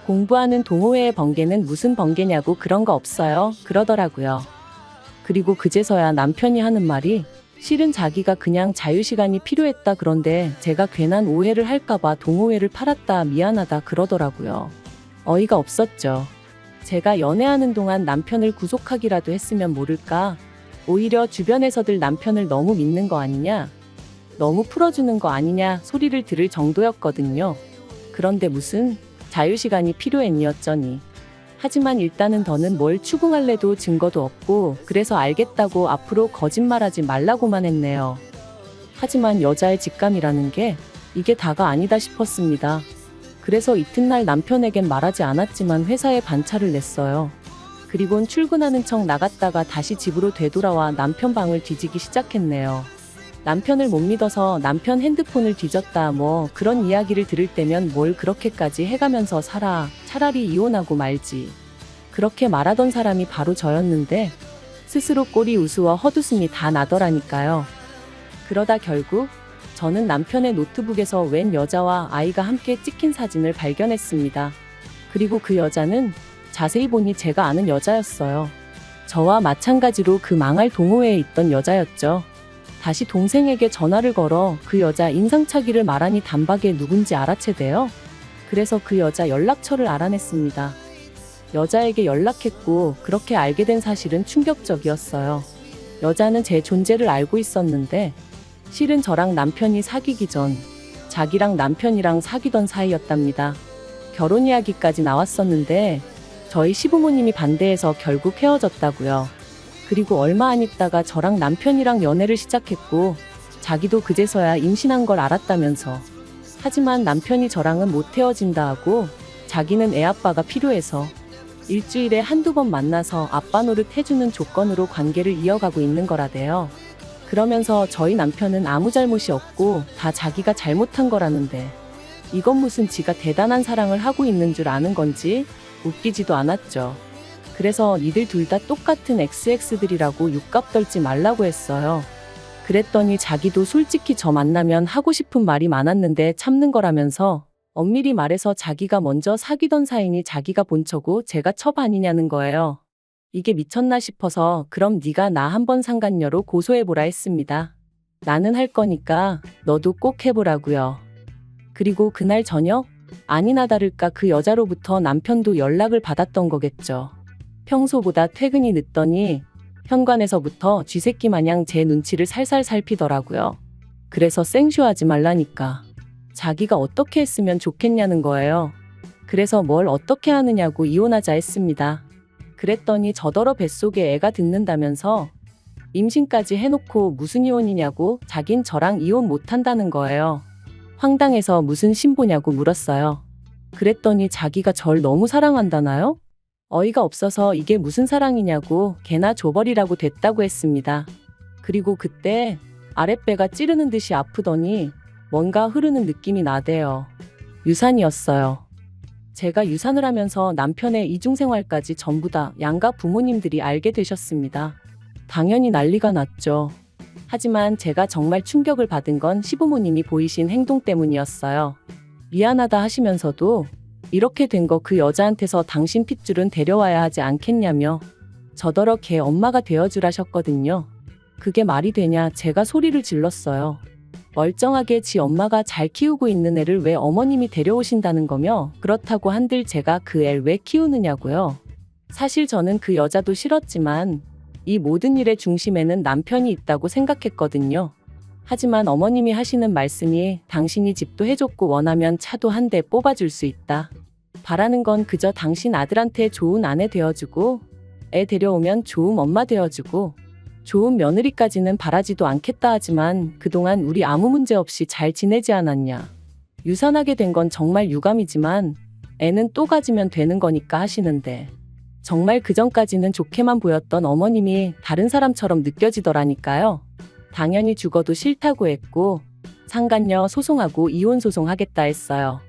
공부하는 동호회의 번개는 무슨 번개냐고 그런 거 없어요 그러더라고요. 그리고 그제서야 남편이 하는 말이 실은 자기가 그냥 자유시간이 필요했다, 그런데 제가 괜한 오해를 할까봐 동호회를 팔았다, 미안하다 그러더라고요. 어이가 없었죠. 제가 연애하는 동안 남편을 구속하기라도 했으면 모를까, 오히려 주변에서들 남편을 너무 믿는 거 아니냐, 너무 풀어주는 거 아니냐 소리를 들을 정도였거든요. 그런데 무슨 자유시간이 필요했니였더니. 하지만 일단은 더는 뭘 추궁할래도 증거도 없고 그래서 알겠다고 앞으로 거짓말하지 말라고만 했네요. 하지만 여자의 직감이라는 게 이게 다가 아니다 싶었습니다. 그래서 이튿날 남편에겐 말하지 않았지만 회사에 반차를 냈어요. 그리곤 출근하는 척 나갔다가 다시 집으로 되돌아와 남편 방을 뒤지기 시작했네요. 남편을 못 믿어서 남편 핸드폰을 뒤졌다 뭐 그런 이야기를 들을 때면 뭘 그렇게까지 해가면서 살아. 차라리 이혼하고 말지. 그렇게 말하던 사람이 바로 저였는데 스스로 꼴이 우스워 헛웃음이 다 나더라니까요. 그러다 결국 저는 남편의 노트북에서 웬 여자와 아이가 함께 찍힌 사진을 발견했습니다. 그리고 그 여자는 자세히 보니 제가 아는 여자였어요. 저와 마찬가지로 그 망할 동호회에 있던 여자였죠. 다시 동생에게 전화를 걸어 그 여자 인상착의를 말하니 단박에 누군지 알아채대요. 그래서 그 여자 연락처를 알아냈습니다. 여자에게 연락했고 그렇게 알게 된 사실은 충격적이었어요. 여자는 제 존재를 알고 있었는데 실은 저랑 남편이 사귀기 전 자기랑 남편이랑 사귀던 사이였답니다. 결혼 이야기까지 나왔었는데 저희 시부모님이 반대해서 결국 헤어졌다고요. 그리고 얼마 안 있다가 저랑 남편이랑 연애를 시작했고 자기도 그제서야 임신한 걸 알았다면서. 하지만 남편이 저랑은 못 헤어진다 하고 자기는 애아빠가 필요해서 일주일에 한두 번 만나서 아빠 노릇 해주는 조건으로 관계를 이어가고 있는 거라대요. 그러면서 저희 남편은 아무 잘못이 없고 다 자기가 잘못한 거라는데 이건 무슨 지가 대단한 사랑을 하고 있는 줄 아는 건지 웃기지도 않았죠. 그래서 니들 둘 다 똑같은 XX들이라고 육갑 떨지 말라고 했어요. 그랬더니 자기도 솔직히 저 만나면 하고 싶은 말이 많았는데 참는 거라면서 엄밀히 말해서 자기가 먼저 사귀던 사이니 자기가 본처고 제가 첩 아니냐는 거예요. 이게 미쳤나 싶어서 그럼 네가 나 한번 상간녀로 고소해보라 했습니다. 나는 할 거니까 너도 꼭 해보라고요. 그리고 그날 저녁 아니나 다를까 그 여자로부터 남편도 연락을 받았던 거겠죠. 평소보다 퇴근이 늦더니 현관에서부터 쥐새끼 마냥 제 눈치를 살살 살피더라고요. 그래서 생쇼하지 말라니까. 자기가 어떻게 했으면 좋겠냐는 거예요. 그래서 뭘 어떻게 하느냐고 이혼하자 했습니다. 그랬더니 저더러 뱃속에 애가 듣는다면서 임신까지 해놓고 무슨 이혼이냐고 자긴 저랑 이혼 못한다는 거예요. 황당해서 무슨 신보냐고 물었어요. 그랬더니 자기가 절 너무 사랑한다나요? 어이가 없어서 이게 무슨 사랑이냐고 개나 줘버리라고 됐다고 했습니다. 그리고 그때 아랫배가 찌르는 듯이 아프더니 뭔가 흐르는 느낌이 나대요. 유산이었어요. 제가 유산을 하면서 남편의 이중생활까지 전부 다 양가 부모님들이 알게 되셨습니다. 당연히 난리가 났죠. 하지만 제가 정말 충격을 받은 건 시부모님이 보이신 행동 때문이었어요. 미안하다 하시면서도 이렇게 된 거 그 여자한테서 당신 핏줄은 데려와야 하지 않겠냐며 저더러 걔 엄마가 되어주라셨거든요. 그게 말이 되냐 제가 소리를 질렀어요. 멀쩡하게 지 엄마가 잘 키우고 있는 애를 왜 어머님이 데려오신다는 거며 그렇다고 한들 제가 그 애를 왜 키우느냐고요. 사실 저는 그 여자도 싫었지만 이 모든 일의 중심에는 남편이 있다고 생각했거든요. 하지만 어머님이 하시는 말씀이 당신이 집도 해줬고 원하면 차도 한 대 뽑아줄 수 있다. 바라는 건 그저 당신 아들한테 좋은 아내 되어주고 애 데려오면 좋은 엄마 되어주고 좋은 며느리까지는 바라지도 않겠다 하지만 그동안 우리 아무 문제 없이 잘 지내지 않았냐. 유산하게 된 건 정말 유감이지만 애는 또 가지면 되는 거니까 하시는데 정말 그전까지는 좋게만 보였던 어머님이 다른 사람처럼 느껴지더라니까요. 당연히 죽어도 싫다고 했고 상간녀 소송하고 이혼 소송하겠다 했어요.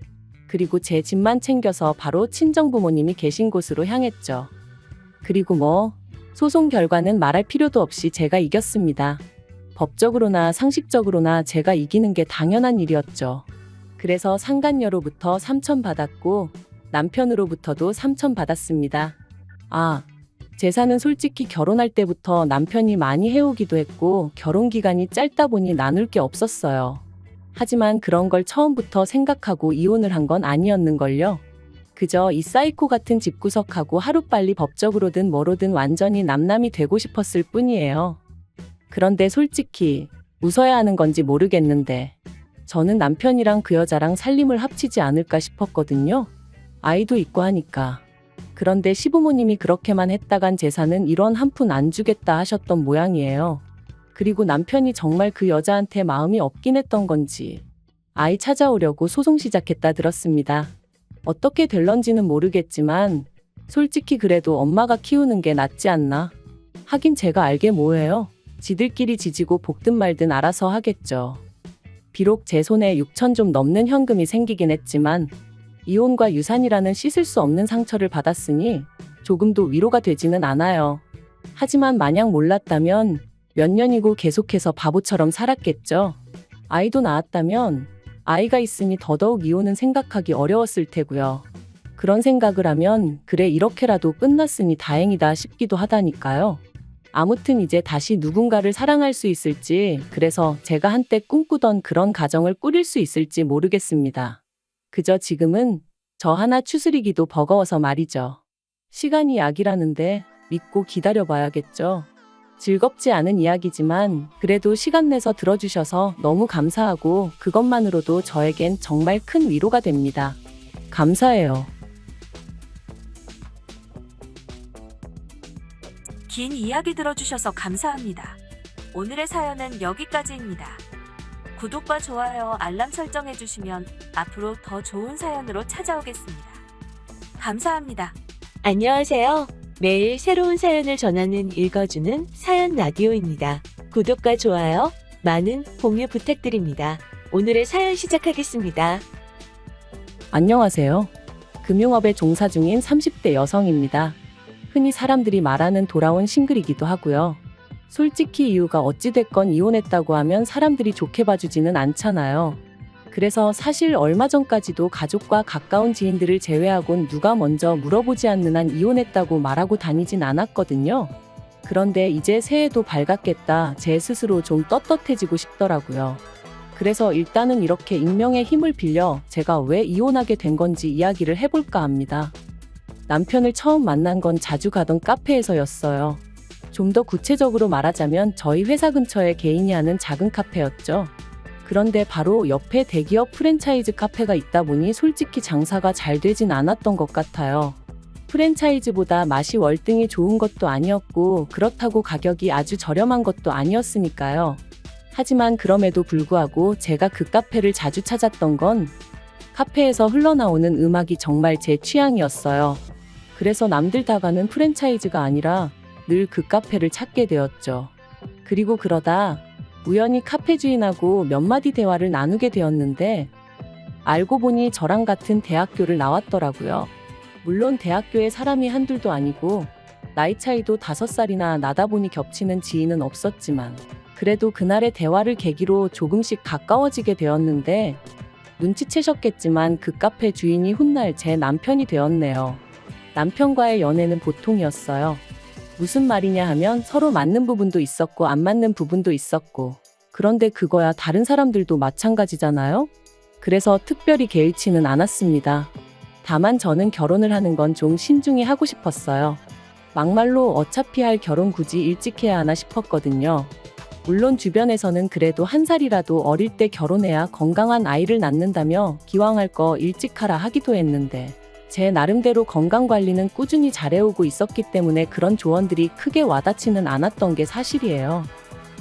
그리고 제 집만 챙겨서 바로 친정부모님이 계신 곳으로 향했죠. 그리고 뭐 소송 결과는 말할 필요도 없이 제가 이겼습니다. 법적으로나 상식적으로나 제가 이기는 게 당연한 일이었죠. 그래서 상간녀로부터 3천 받았고 남편으로부터도 3천 받았습니다. 아, 재산은 솔직히 결혼할 때부터 남편이 많이 해오기도 했고 결혼 기간이 짧다 보니 나눌 게 없었어요. 하지만 그런 걸 처음부터 생각하고 이혼을 한 건 아니었는걸요. 그저 이 사이코 같은 집구석하고 하루빨리 법적으로든 뭐로든 완전히 남남이 되고 싶었을 뿐이에요. 그런데 솔직히 웃어야 하는 건지 모르겠는데 저는 남편이랑 그 여자랑 살림을 합치지 않을까 싶었거든요. 아이도 있고 하니까. 그런데 시부모님이 그렇게만 했다간 재산은 1원 한 푼 안 주겠다 하셨던 모양이에요. 그리고 남편이 정말 그 여자한테 마음이 없긴 했던 건지 아이 찾아오려고 소송 시작했다 들었습니다. 어떻게 될런지는 모르겠지만 솔직히 그래도 엄마가 키우는 게 낫지 않나? 하긴 제가 알게 뭐예요. 지들끼리 지지고 볶든 말든 알아서 하겠죠. 비록 제 손에 6천 좀 넘는 현금이 생기긴 했지만 이혼과 유산이라는 씻을 수 없는 상처를 받았으니 조금도 위로가 되지는 않아요. 하지만 마냥 몰랐다면 몇 년이고 계속해서 바보처럼 살았겠죠. 아이도 낳았다면 아이가 있으니 더더욱 이혼은 생각하기 어려웠을 테고요. 그런 생각을 하면 그래 이렇게라도 끝났으니 다행이다 싶기도 하다니까요. 아무튼 이제 다시 누군가를 사랑할 수 있을지, 그래서 제가 한때 꿈꾸던 그런 가정을 꾸릴 수 있을지 모르겠습니다. 그저 지금은 저 하나 추스리기도 버거워서 말이죠. 시간이 약이라는데 믿고 기다려봐야겠죠. 즐겁지 않은 이야기지만 그래도 시간 내서 들어주셔서 너무 감사하고 그것만으로도 저에겐 정말 큰 위로가 됩니다. 감사해요. 긴 이야기 들어주셔서 감사합니다. 오늘의 사연은 여기까지입니다. 구독과 좋아요, 알람 설정해주시면 앞으로 더 좋은 사연으로 찾아오겠습니다. 감사합니다. 안녕하세요. 매일 새로운 사연을 전하는 읽어주는 사연 라디오입니다. 구독과 좋아요, 많은 공유 부탁드립니다. 오늘의 사연 시작하겠습니다. 안녕하세요. 금융업에 종사 중인 30대 여성입니다. 흔히 사람들이 말하는 돌아온 싱글이기도 하고요. 솔직히 이유가 어찌됐건 이혼했다고 하면 사람들이 좋게 봐주지는 않잖아요. 그래서 사실 얼마 전까지도 가족과 가까운 지인들을 제외하곤 누가 먼저 물어보지 않는 한 이혼했다고 말하고 다니진 않았거든요. 그런데 이제 새해도 밝았겠다, 제 스스로 좀 떳떳해지고 싶더라고요. 그래서 일단은 이렇게 익명의 힘을 빌려 제가 왜 이혼하게 된 건지 이야기를 해볼까 합니다. 남편을 처음 만난 건 자주 가던 카페에서였어요. 좀 더 구체적으로 말하자면 저희 회사 근처에 개인이 하는 작은 카페였죠. 그런데 바로 옆에 대기업 프랜차이즈 카페가 있다 보니 솔직히 장사가 잘 되진 않았던 것 같아요. 프랜차이즈보다 맛이 월등히 좋은 것도 아니었고 그렇다고 가격이 아주 저렴한 것도 아니었으니까요. 하지만 그럼에도 불구하고 제가 그 카페를 자주 찾았던 건 카페에서 흘러나오는 음악이 정말 제 취향이었어요. 그래서 남들 다 가는 프랜차이즈가 아니라 늘 그 카페를 찾게 되었죠. 그리고 그러다 우연히 카페 주인하고 몇 마디 대화를 나누게 되었는데 알고 보니 저랑 같은 대학교를 나왔더라고요. 물론 대학교에 사람이 한둘도 아니고 나이 차이도 5살이나 나다 보니 겹치는 지인은 없었지만 그래도 그날의 대화를 계기로 조금씩 가까워지게 되었는데 눈치채셨겠지만 그 카페 주인이 훗날 제 남편이 되었네요. 남편과의 연애는 보통이었어요. 무슨 말이냐 하면 서로 맞는 부분도 있었고 안 맞는 부분도 있었고, 그런데 그거야 다른 사람들도 마찬가지잖아요? 그래서 특별히 개의치는 않았습니다. 다만 저는 결혼을 하는 건 좀 신중히 하고 싶었어요. 막말로 어차피 할 결혼 굳이 일찍 해야 하나 싶었거든요. 물론 주변에서는 그래도 한 살이라도 어릴 때 결혼해야 건강한 아이를 낳는다며 기왕 할 거 일찍 하라 하기도 했는데 제 나름대로 건강관리는 꾸준히 잘해오고 있었기 때문에 그런 조언들이 크게 와닿지는 않았던 게 사실이에요.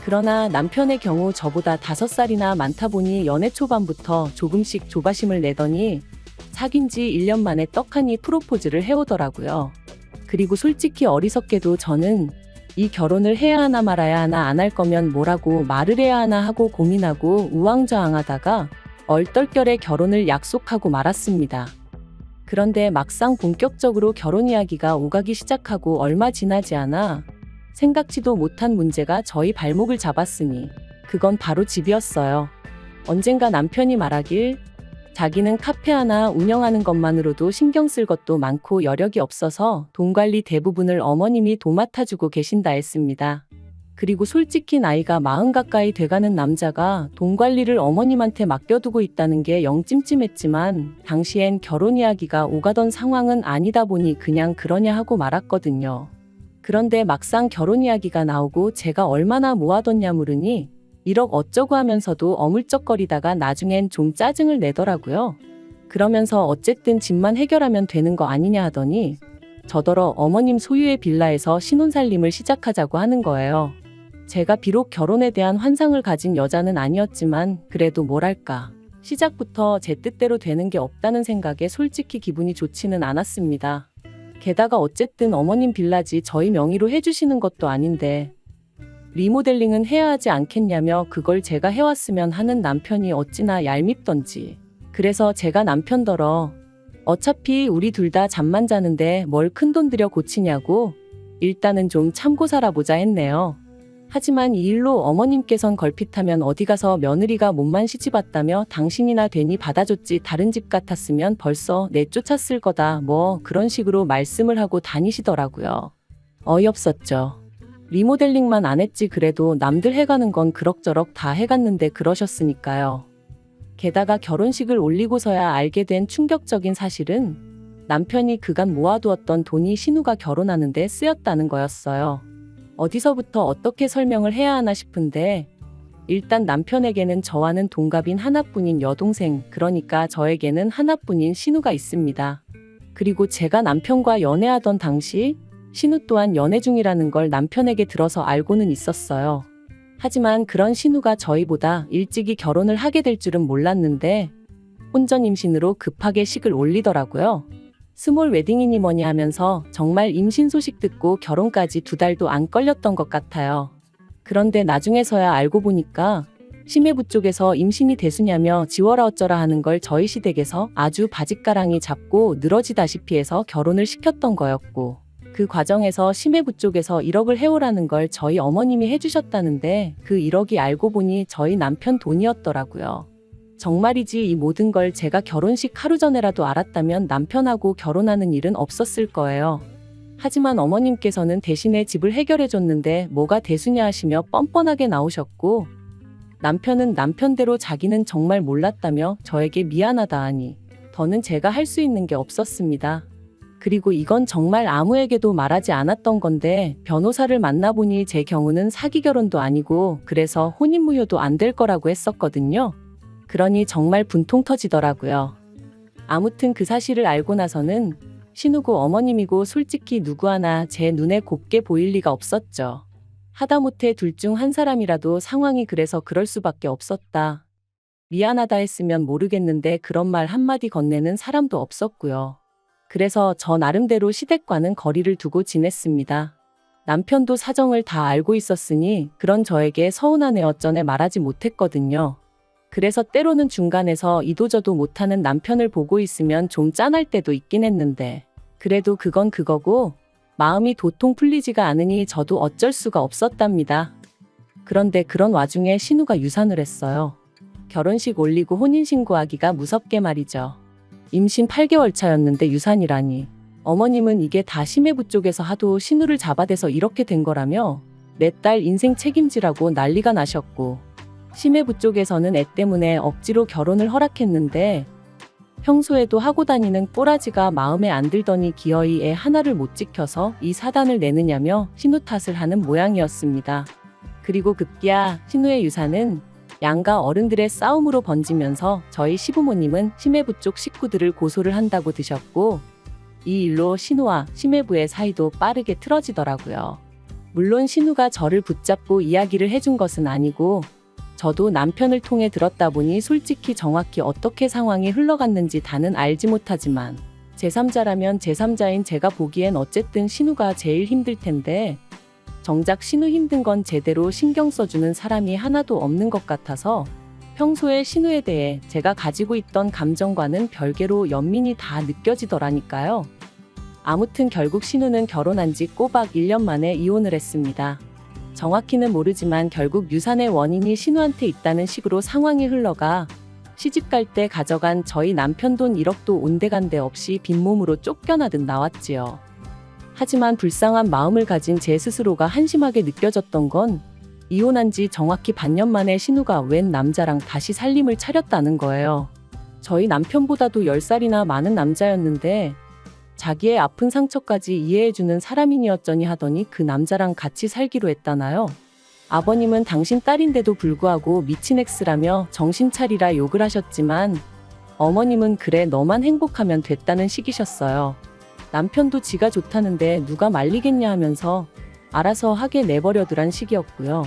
그러나 남편의 경우 저보다 5살이나 많다 보니 연애 초반부터 조금씩 조바심을 내더니 사귄 지 1년 만에 떡하니 프로포즈를 해오더라고요. 그리고 솔직히 어리석게도 저는 이 결혼을 해야 하나 말아야 하나 안 할 거면 뭐라고 말을 해야 하나 하고 고민하고 우왕좌왕하다가 얼떨결에 결혼을 약속하고 말았습니다. 그런데 막상 본격적으로 결혼 이야기가 오가기 시작하고 얼마 지나지 않아 생각지도 못한 문제가 저희 발목을 잡았으니 그건 바로 집이었어요. 언젠가 남편이 말하길 자기는 카페 하나 운영하는 것만으로도 신경 쓸 것도 많고 여력이 없어서 돈 관리 대부분을 어머님이 도맡아주고 계신다 했습니다. 그리고 솔직히 나이가 40 가까이 돼가는 남자가 돈 관리를 어머님한테 맡겨두고 있다는 게 영 찜찜했지만 당시엔 결혼 이야기가 오가던 상황은 아니다 보니 그냥 그러냐 하고 말았거든요. 그런데 막상 결혼 이야기가 나오고 제가 얼마나 모아뒀냐 물으니 1억 어쩌고 하면서도 어물쩍거리다가 나중엔 좀 짜증을 내더라고요. 그러면서 어쨌든 집만 해결하면 되는 거 아니냐 하더니 저더러 어머님 소유의 빌라에서 신혼살림을 시작하자고 하는 거예요. 제가 비록 결혼에 대한 환상을 가진 여자는 아니었지만 그래도 뭐랄까 시작부터 제 뜻대로 되는 게 없다는 생각에 솔직히 기분이 좋지는 않았습니다. 게다가 어쨌든 어머님 빌라지 저희 명의로 해주시는 것도 아닌데 리모델링은 해야 하지 않겠냐며 그걸 제가 해왔으면 하는 남편이 어찌나 얄밉던지. 그래서 제가 남편더러 어차피 우리 둘 다 잠만 자는데 뭘 큰돈 들여 고치냐고 일단은 좀 참고 살아보자 했네요. 하지만 이 일로 어머님께선 걸핏하면 어디 가서 며느리가 몸만 시집왔다며 당신이나 괜히 받아줬지 다른 집 같았으면 벌써 내쫓았을 거다 뭐 그런 식으로 말씀을 하고 다니시더라고요. 어이없었죠. 리모델링만 안 했지 그래도 남들 해가는 건 그럭저럭 다 해갔는데 그러셨으니까요. 게다가 결혼식을 올리고서야 알게 된 충격적인 사실은 남편이 그간 모아두었던 돈이 신우가 결혼하는데 쓰였다는 거였어요. 어디서부터 어떻게 설명을 해야 하나 싶은데 일단 남편에게는 저와는 동갑인 하나뿐인 여동생, 그러니까 저에게는 하나뿐인 신우가 있습니다. 그리고 제가 남편과 연애하던 당시 신우 또한 연애 중이라는 걸 남편에게 들어서 알고는 있었어요. 하지만 그런 신우가 저희보다 일찍이 결혼을 하게 될 줄은 몰랐는데 혼전 임신으로 급하게 식을 올리더라고요. 스몰 웨딩이니 뭐니 하면서 정말 임신 소식 듣고 결혼까지 2달도 안 걸렸던 것 같아요. 그런데 나중에서야 알고 보니까 심해부 쪽에서 임신이 대수냐며 지워라 어쩌라 하는 걸 저희 시댁에서 아주 바짓가랑이 잡고 늘어지다시피 해서 결혼을 시켰던 거였고, 그 과정에서 심해부 쪽에서 1억을 해오라는 걸 저희 어머님이 해주셨다는데 그 1억이 알고 보니 저희 남편 돈이었더라고요. 정말이지 이 모든 걸 제가 결혼식 하루 전에라도 알았다면 남편하고 결혼하는 일은 없었을 거예요. 하지만 어머님께서는 대신에 집을 해결해줬는데 뭐가 대수냐 하시며 뻔뻔하게 나오셨고, 남편은 남편대로 자기는 정말 몰랐다며 저에게 미안하다 하니 더는 제가 할 수 있는 게 없었습니다. 그리고 이건 정말 아무에게도 말하지 않았던 건데 변호사를 만나보니 제 경우는 사기 결혼도 아니고 그래서 혼인무효도 안 될 거라고 했었거든요. 그러니 정말 분통 터지더라고요. 아무튼 그 사실을 알고 나서는 신우고 어머님이고 솔직히 누구 하나 제 눈에 곱게 보일 리가 없었죠. 하다못해 둘 중 한 사람이라도 상황이 그래서 그럴 수밖에 없었다. 미안하다 했으면 모르겠는데 그런 말 한마디 건네는 사람도 없었고요. 그래서 저 나름대로 시댁과는 거리를 두고 지냈습니다. 남편도 사정을 다 알고 있었으니 그런 저에게 서운하네 어쩌네 말하지 못했거든요. 그래서 때로는 중간에서 이도저도 못하는 남편을 보고 있으면 좀 짠할 때도 있긴 했는데 그래도 그건 그거고 마음이 도통 풀리지가 않으니 저도 어쩔 수가 없었답니다. 그런데 그런 와중에 신우가 유산을 했어요. 결혼식 올리고 혼인신고하기가 무섭게 말이죠. 임신 8개월 차였는데 유산이라니. 어머님은 이게 다 심해부 쪽에서 하도 신우를 잡아대서 이렇게 된 거라며 내 딸 인생 책임지라고 난리가 나셨고, 심해부 쪽에서는 애 때문에 억지로 결혼을 허락했는데 평소에도 하고 다니는 꼬라지가 마음에 안 들더니 기어이 애 하나를 못 지켜서 이 사단을 내느냐며 신우 탓을 하는 모양이었습니다. 그리고 급기야 신우의 유산은 양가 어른들의 싸움으로 번지면서 저희 시부모님은 심해부 쪽 식구들을 고소를 한다고 드셨고, 이 일로 신우와 심해부의 사이도 빠르게 틀어지더라고요. 물론 신우가 저를 붙잡고 이야기를 해준 것은 아니고 저도 남편을 통해 들었다 보니 솔직히 정확히 어떻게 상황이 흘러갔는지 다는 알지 못하지만 제3자라면 제3자인 제가 보기엔 어쨌든 신우가 제일 힘들 텐데 정작 신우 힘든 건 제대로 신경 써주는 사람이 하나도 없는 것 같아서 평소에 신우에 대해 제가 가지고 있던 감정과는 별개로 연민이 다 느껴지더라니까요. 아무튼 결국 신우는 결혼한 지 꼬박 1년 만에 이혼을 했습니다. 정확히는 모르지만 결국 유산의 원인이 신우한테 있다는 식으로 상황이 흘러가 시집갈 때 가져간 저희 남편 돈 1억도 온데간데 없이 빈몸으로 쫓겨나듯 나왔지요. 하지만 불쌍한 마음을 가진 제 스스로가 한심하게 느껴졌던 건 이혼한 지 정확히 반년 만에 신우가 웬 남자랑 다시 살림을 차렸다는 거예요. 저희 남편보다도 10살이나 많은 남자였는데 자기의 아픈 상처까지 이해해주는 사람이니었더니 하더니 그 남자랑 같이 살기로 했다나요? 아버님은 당신 딸인데도 불구하고 미친 X라며 정신 차리라 욕을 하셨지만 어머님은 그래 너만 행복하면 됐다는 식이셨어요. 남편도 지가 좋다는데 누가 말리겠냐 하면서 알아서 하게 내버려두란 식이었고요.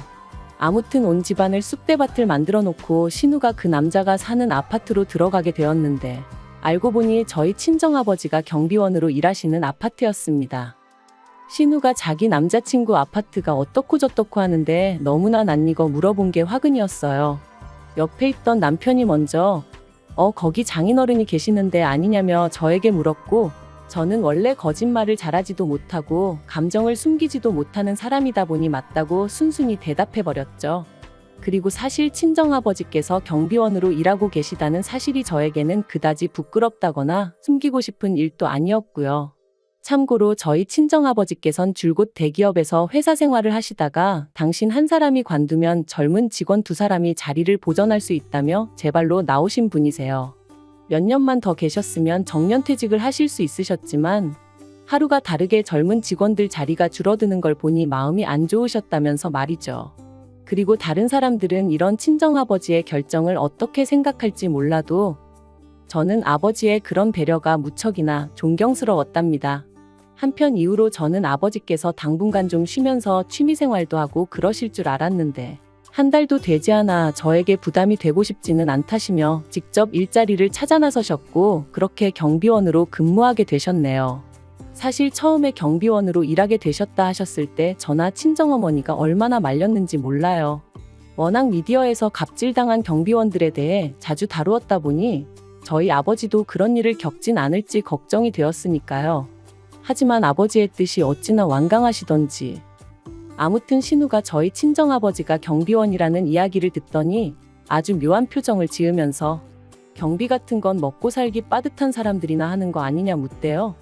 아무튼 온 집안을 쑥대밭을 만들어 놓고 신우가 그 남자가 사는 아파트로 들어가게 되었는데 알고 보니 저희 친정아버지가 경비원으로 일하시는 아파트였습니다. 신우가 자기 남자친구 아파트가 어떻고 저떻고 하는데 너무나 낯익어 물어본 게 화근이었어요. 옆에 있던 남편이 먼저 거기 장인어른이 계시는데 아니냐며 저에게 물었고, 저는 원래 거짓말을 잘하지도 못하고 감정을 숨기지도 못하는 사람이다 보니 맞다고 순순히 대답해버렸죠. 그리고 사실 친정아버지께서 경비원으로 일하고 계시다는 사실이 저에게는 그다지 부끄럽다거나 숨기고 싶은 일도 아니었고요. 참고로 저희 친정아버지께선 줄곧 대기업에서 회사 생활을 하시다가 당신 한 사람이 관두면 젊은 직원 두 사람이 자리를 보전할 수 있다며 제발로 나오신 분이세요. 몇 년만 더 계셨으면 정년퇴직을 하실 수 있으셨지만 하루가 다르게 젊은 직원들 자리가 줄어드는 걸 보니 마음이 안 좋으셨다면서 말이죠. 그리고 다른 사람들은 이런 친정아버지의 결정을 어떻게 생각할지 몰라도 저는 아버지의 그런 배려가 무척이나 존경스러웠답니다. 한편 이후로 저는 아버지께서 당분간 좀 쉬면서 취미생활도 하고 그러실 줄 알았는데 한 달도 되지 않아 저에게 부담이 되고 싶지는 않다시며 직접 일자리를 찾아 나서셨고 그렇게 경비원으로 근무하게 되셨네요. 사실 처음에 경비원으로 일하게 되셨다 하셨을 때 저나 친정어머니가 얼마나 말렸는지 몰라요. 워낙 미디어에서 갑질당한 경비원들에 대해 자주 다루었다 보니 저희 아버지도 그런 일을 겪진 않을지 걱정이 되었으니까요. 하지만 아버지의 뜻이 어찌나 완강하시던지. 아무튼 신우가 저희 친정아버지가 경비원이라는 이야기를 듣더니 아주 묘한 표정을 지으면서 경비 같은 건 먹고 살기 빠듯한 사람들이나 하는 거 아니냐 묻대요.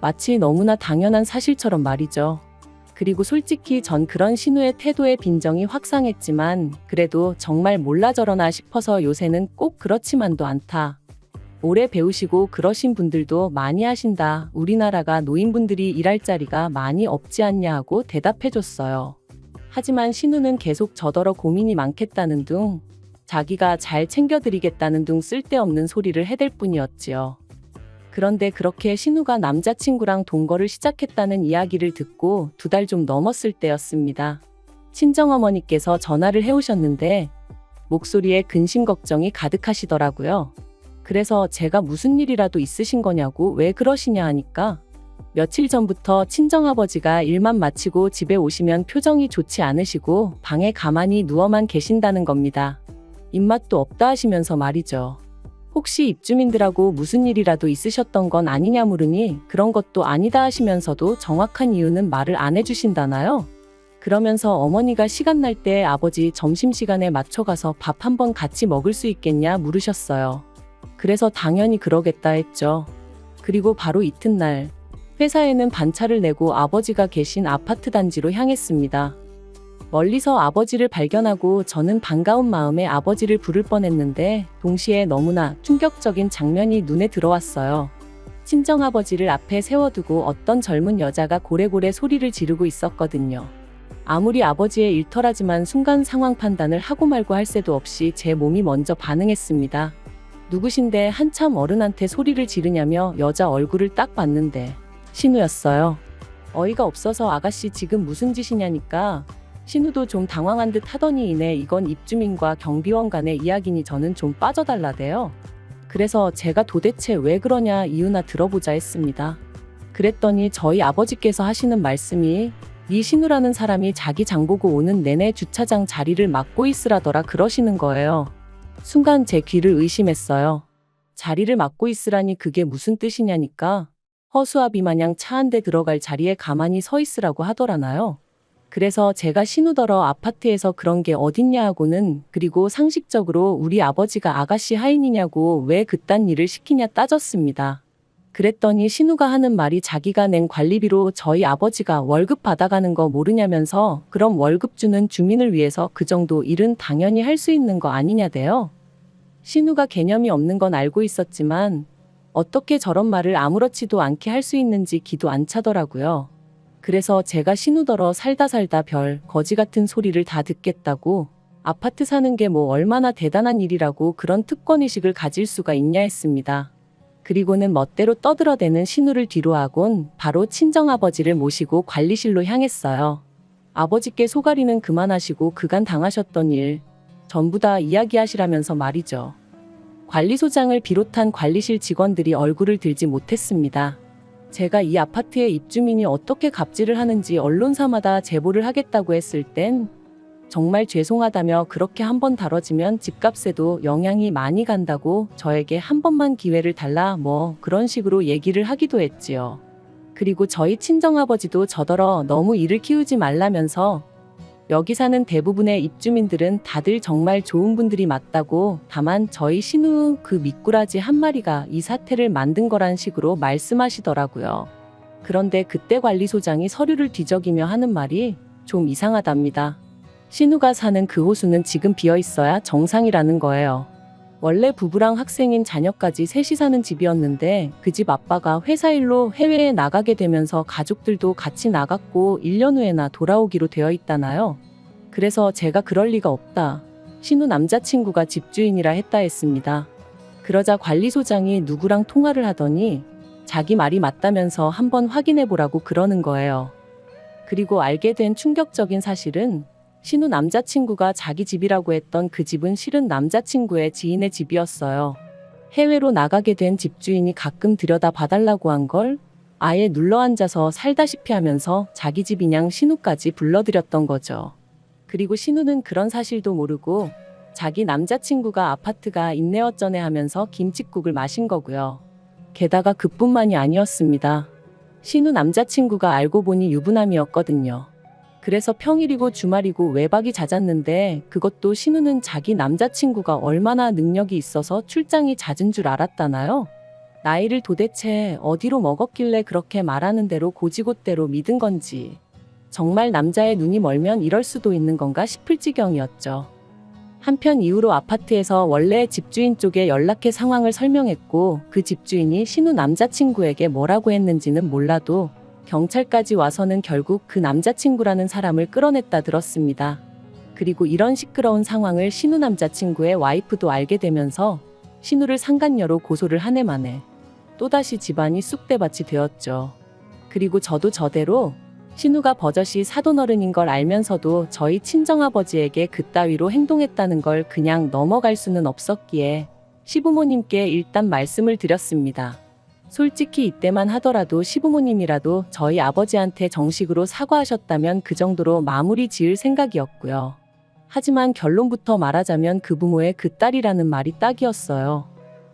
마치 너무나 당연한 사실처럼 말이죠. 그리고 솔직히 전 그런 신우의 태도에 빈정이 확 상했지만 그래도 정말 몰라 저러나 싶어서 요새는 꼭 그렇지만도 않다. 오래 배우시고 그러신 분들도 많이 하신다. 우리나라가 노인분들이 일할 자리가 많이 없지 않냐 하고 대답해줬어요. 하지만 신우는 계속 저더러 고민이 많겠다는 둥, 자기가 잘 챙겨드리겠다는 둥 쓸데없는 소리를 해댈 뿐이었지요. 그런데 그렇게 신우가 남자친구랑 동거를 시작했다는 이야기를 듣고 2달 좀 넘었을 때였습니다. 친정어머니께서 전화를 해오셨는데 목소리에 근심 걱정이 가득하시더라고요. 그래서 제가 무슨 일이라도 있으신 거냐고 왜 그러시냐 하니까 며칠 전부터 친정아버지가 일만 마치고 집에 오시면 표정이 좋지 않으시고 방에 가만히 누워만 계신다는 겁니다. 입맛도 없다 하시면서 말이죠. 혹시 입주민들하고 무슨 일이라도 있으셨던 건 아니냐 물으니 그런 것도 아니다 하시면서도 정확한 이유는 말을 안 해주신다나요? 그러면서 어머니가 시간 날 때 아버지 점심시간에 맞춰 가서 밥 한번 같이 먹을 수 있겠냐 물으셨어요. 그래서 당연히 그러겠다 했죠. 그리고 바로 이튿날 회사에는 반차를 내고 아버지가 계신 아파트 단지로 향했습니다. 멀리서 아버지를 발견하고 저는 반가운 마음에 아버지를 부를 뻔했는데 동시에 너무나 충격적인 장면이 눈에 들어왔어요. 친정아버지를 앞에 세워두고 어떤 젊은 여자가 고래고래 소리를 지르고 있었거든요. 아무리 아버지의 일터라지만 순간 상황 판단을 하고 말고 할 새도 없이 제 몸이 먼저 반응했습니다. 누구신데 한참 어른한테 소리를 지르냐며 여자 얼굴을 딱 봤는데 신우였어요. 어이가 없어서 아가씨 지금 무슨 짓이냐니까 신우도 좀 당황한 듯 하더니 이내 이건 입주민과 경비원 간의 이야기니 저는 좀 빠져달라대요. 그래서 제가 도대체 왜 그러냐 이유나 들어보자 했습니다. 그랬더니 저희 아버지께서 하시는 말씀이 네 신우라는 사람이 자기 장보고 오는 내내 주차장 자리를 막고 있으라더라 그러시는 거예요. 순간 제 귀를 의심했어요. 자리를 막고 있으라니 그게 무슨 뜻이냐니까 허수아비 마냥 차 한 대 들어갈 자리에 가만히 서 있으라고 하더라나요. 그래서 제가 신우더러 아파트에서 그런 게 어딨냐 하고는 그리고 상식적으로 우리 아버지가 아가씨 하인이냐고 왜 그딴 일을 시키냐 따졌습니다. 그랬더니 신우가 하는 말이 자기가 낸 관리비로 저희 아버지가 월급 받아가는 거 모르냐면서 그럼 월급 주는 주민을 위해서 그 정도 일은 당연히 할 수 있는 거 아니냐대요. 신우가 개념이 없는 건 알고 있었지만 어떻게 저런 말을 아무렇지도 않게 할 수 있는지 기도 안 차더라고요. 그래서 제가 신우더러 살다 별 거지 같은 소리를 다 듣겠다고 아파트 사는 게 뭐 얼마나 대단한 일이라고 그런 특권의식을 가질 수가 있냐 했습니다. 그리고는 멋대로 떠들어대는 신우를 뒤로하곤 바로 친정아버지를 모시고 관리실로 향했어요. 아버지께 소가리는 그만하시고 그간 당하셨던 일 전부 다 이야기하시라면서 말이죠. 관리소장을 비롯한 관리실 직원들이 얼굴을 들지 못했습니다. 제가 이 아파트의 입주민이 어떻게 갑질을 하는지 언론사마다 제보를 하겠다고 했을 땐 정말 죄송하다며 그렇게 한번 다뤄지면 집값에도 영향이 많이 간다고 저에게 한 번만 기회를 달라 뭐 그런 식으로 얘기를 하기도 했지요. 그리고 저희 친정아버지도 저더러 너무 일을 키우지 말라면서 여기 사는 대부분의 입주민들은 다들 정말 좋은 분들이 맞다고, 다만 저희 신우 그 미꾸라지 한 마리가 이 사태를 만든 거란 식으로 말씀하시더라고요. 그런데 그때 관리소장이 서류를 뒤적이며 하는 말이 좀 이상하답니다. 신우가 사는 그 호수는 지금 비어 있어야 정상이라는 거예요. 원래 부부랑 학생인 자녀까지 셋이 사는 집이었는데 그 집 아빠가 회사 일로 해외에 나가게 되면서 가족들도 같이 나갔고 1년 후에나 돌아오기로 되어 있다나요. 그래서 제가 그럴 리가 없다. 신우 남자친구가 집주인이라 했다 했습니다. 그러자 관리소장이 누구랑 통화를 하더니 자기 말이 맞다면서 한번 확인해 보라고 그러는 거예요. 그리고 알게 된 충격적인 사실은 신우 남자친구가 자기 집이라고 했던 그 집은 실은 남자친구의 지인의 집이었어요. 해외로 나가게 된 집주인이 가끔 들여다 봐달라고 한 걸 아예 눌러앉아서 살다시피 하면서 자기 집이냥 신우까지 불러들였던 거죠. 그리고 신우는 그런 사실도 모르고 자기 남자친구가 아파트가 있네어쩌네 하면서 김칫국을 마신 거고요. 게다가 그뿐만이 아니었습니다. 신우 남자친구가 알고 보니 유부남이었거든요. 그래서 평일이고 주말이고 외박이 잦았는데 그것도 신우는 자기 남자친구가 얼마나 능력이 있어서 출장이 잦은 줄 알았다나요? 나이를 도대체 어디로 먹었길래 그렇게 말하는 대로 고지곳대로 믿은 건지, 정말 남자의 눈이 멀면 이럴 수도 있는 건가 싶을 지경이었죠. 한편 이후로 아파트에서 원래 집주인 쪽에 연락해 상황을 설명했고 그 집주인이 신우 남자친구에게 뭐라고 했는지는 몰라도 경찰까지 와서는 결국 그 남자친구라는 사람을 끌어냈다 들었습니다. 그리고 이런 시끄러운 상황을 신우 남자친구의 와이프도 알게 되면서 신우를 상간녀로 고소를 한 해 만에 또다시 집안이 쑥대밭이 되었죠. 그리고 저도 저대로 신우가 버젓이 사돈어른인 걸 알면서도 저희 친정아버지에게 그따위로 행동했다는 걸 그냥 넘어갈 수는 없었기에 시부모님께 일단 말씀을 드렸습니다. 솔직히 이때만 하더라도 시부모님이라도 저희 아버지한테 정식으로 사과하셨다면 그 정도로 마무리 지을 생각이었고요. 하지만 결론부터 말하자면 그 부모의 그 딸이라는 말이 딱이었어요.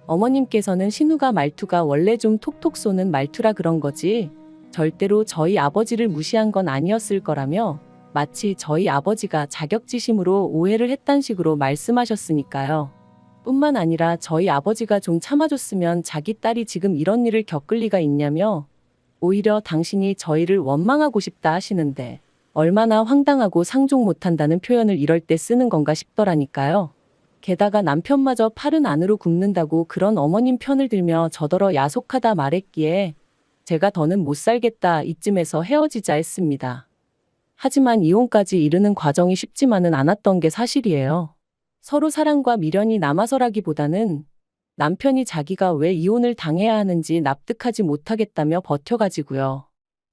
어머님께서는 신우가 말투가 원래 좀 톡톡 쏘는 말투라 그런 거지 절대로 저희 아버지를 무시한 건 아니었을 거라며 마치 저희 아버지가 자격지심으로 오해를 했단 식으로 말씀하셨으니까요. 뿐만 아니라 저희 아버지가 좀 참아줬으면 자기 딸이 지금 이런 일을 겪을 리가 있냐며 오히려 당신이 저희를 원망하고 싶다 하시는데 얼마나 황당하고 상종 못한다는 표현을 이럴 때 쓰는 건가 싶더라니까요. 게다가 남편마저 팔은 안으로 굽는다고 그런 어머님 편을 들며 저더러 야속하다 말했기에 제가 더는 못 살겠다 이쯤에서 헤어지자 했습니다. 하지만 이혼까지 이르는 과정이 쉽지만은 않았던 게 사실이에요. 서로 사랑과 미련이 남아서라기보다는 남편이 자기가 왜 이혼을 당해야 하는지 납득하지 못하겠다며 버텨가지고요.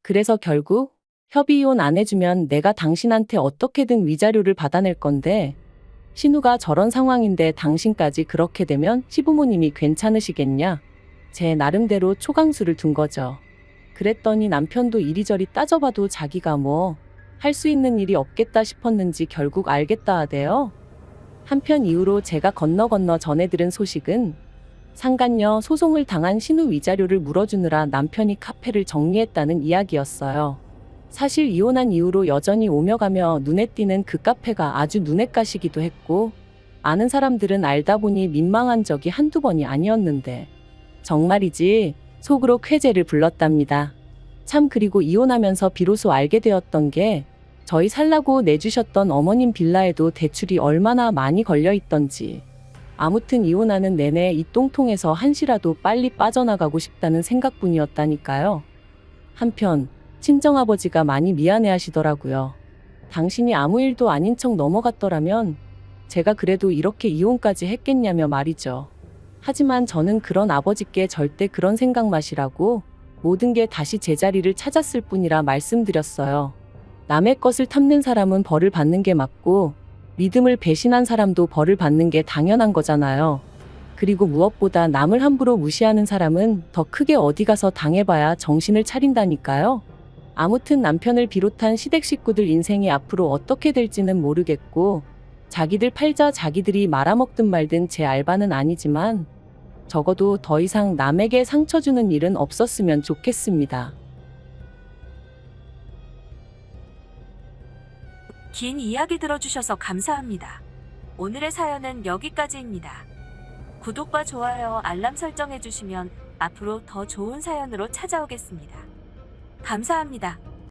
그래서 결국 협의이혼 안 해주면 내가 당신한테 어떻게든 위자료를 받아낼 건데 신우가 저런 상황인데 당신까지 그렇게 되면 시부모님이 괜찮으시겠냐? 제 나름대로 초강수를 둔 거죠. 그랬더니 남편도 이리저리 따져봐도 자기가 뭐 할 수 있는 일이 없겠다 싶었는지 결국 알겠다 하대요. 한편 이후로 제가 건너 전해들은 소식은 상간녀 소송을 당한 신우 위자료를 물어주느라 남편이 카페를 정리했다는 이야기였어요. 사실 이혼한 이후로 여전히 오며 가며 눈에 띄는 그 카페가 아주 눈에 가시기도 했고 아는 사람들은 알다 보니 민망한 적이 한두 번이 아니었는데 정말이지 속으로 쾌재를 불렀답니다. 참 그리고 이혼하면서 비로소 알게 되었던 게 저희 살라고 내주셨던 어머님 빌라에도 대출이 얼마나 많이 걸려 있던지. 아무튼 이혼하는 내내 이 똥통에서 한시라도 빨리 빠져나가고 싶다는 생각뿐이었다니까요. 한편 친정아버지가 많이 미안해 하시더라고요. 당신이 아무 일도 아닌 척 넘어갔더라면 제가 그래도 이렇게 이혼까지 했겠냐며 말이죠. 하지만 저는 그런 아버지께 절대 그런 생각 마시라고 모든 게 다시 제자리를 찾았을 뿐이라 말씀드렸어요. 남의 것을 탐낸 사람은 벌을 받는 게 맞고 믿음을 배신한 사람도 벌을 받는 게 당연한 거잖아요. 그리고 무엇보다 남을 함부로 무시하는 사람은 더 크게 어디 가서 당해봐야 정신을 차린다니까요. 아무튼 남편을 비롯한 시댁 식구들 인생이 앞으로 어떻게 될지는 모르겠고, 자기들 팔자 자기들이 말아먹든 말든 제 알바는 아니지만 적어도 더 이상 남에게 상처 주는 일은 없었으면 좋겠습니다. 긴 이야기 들어주셔서 감사합니다. 오늘의 사연은 여기까지입니다. 구독과 좋아요, 알람 설정해주시면 앞으로 더 좋은 사연으로 찾아오겠습니다. 감사합니다.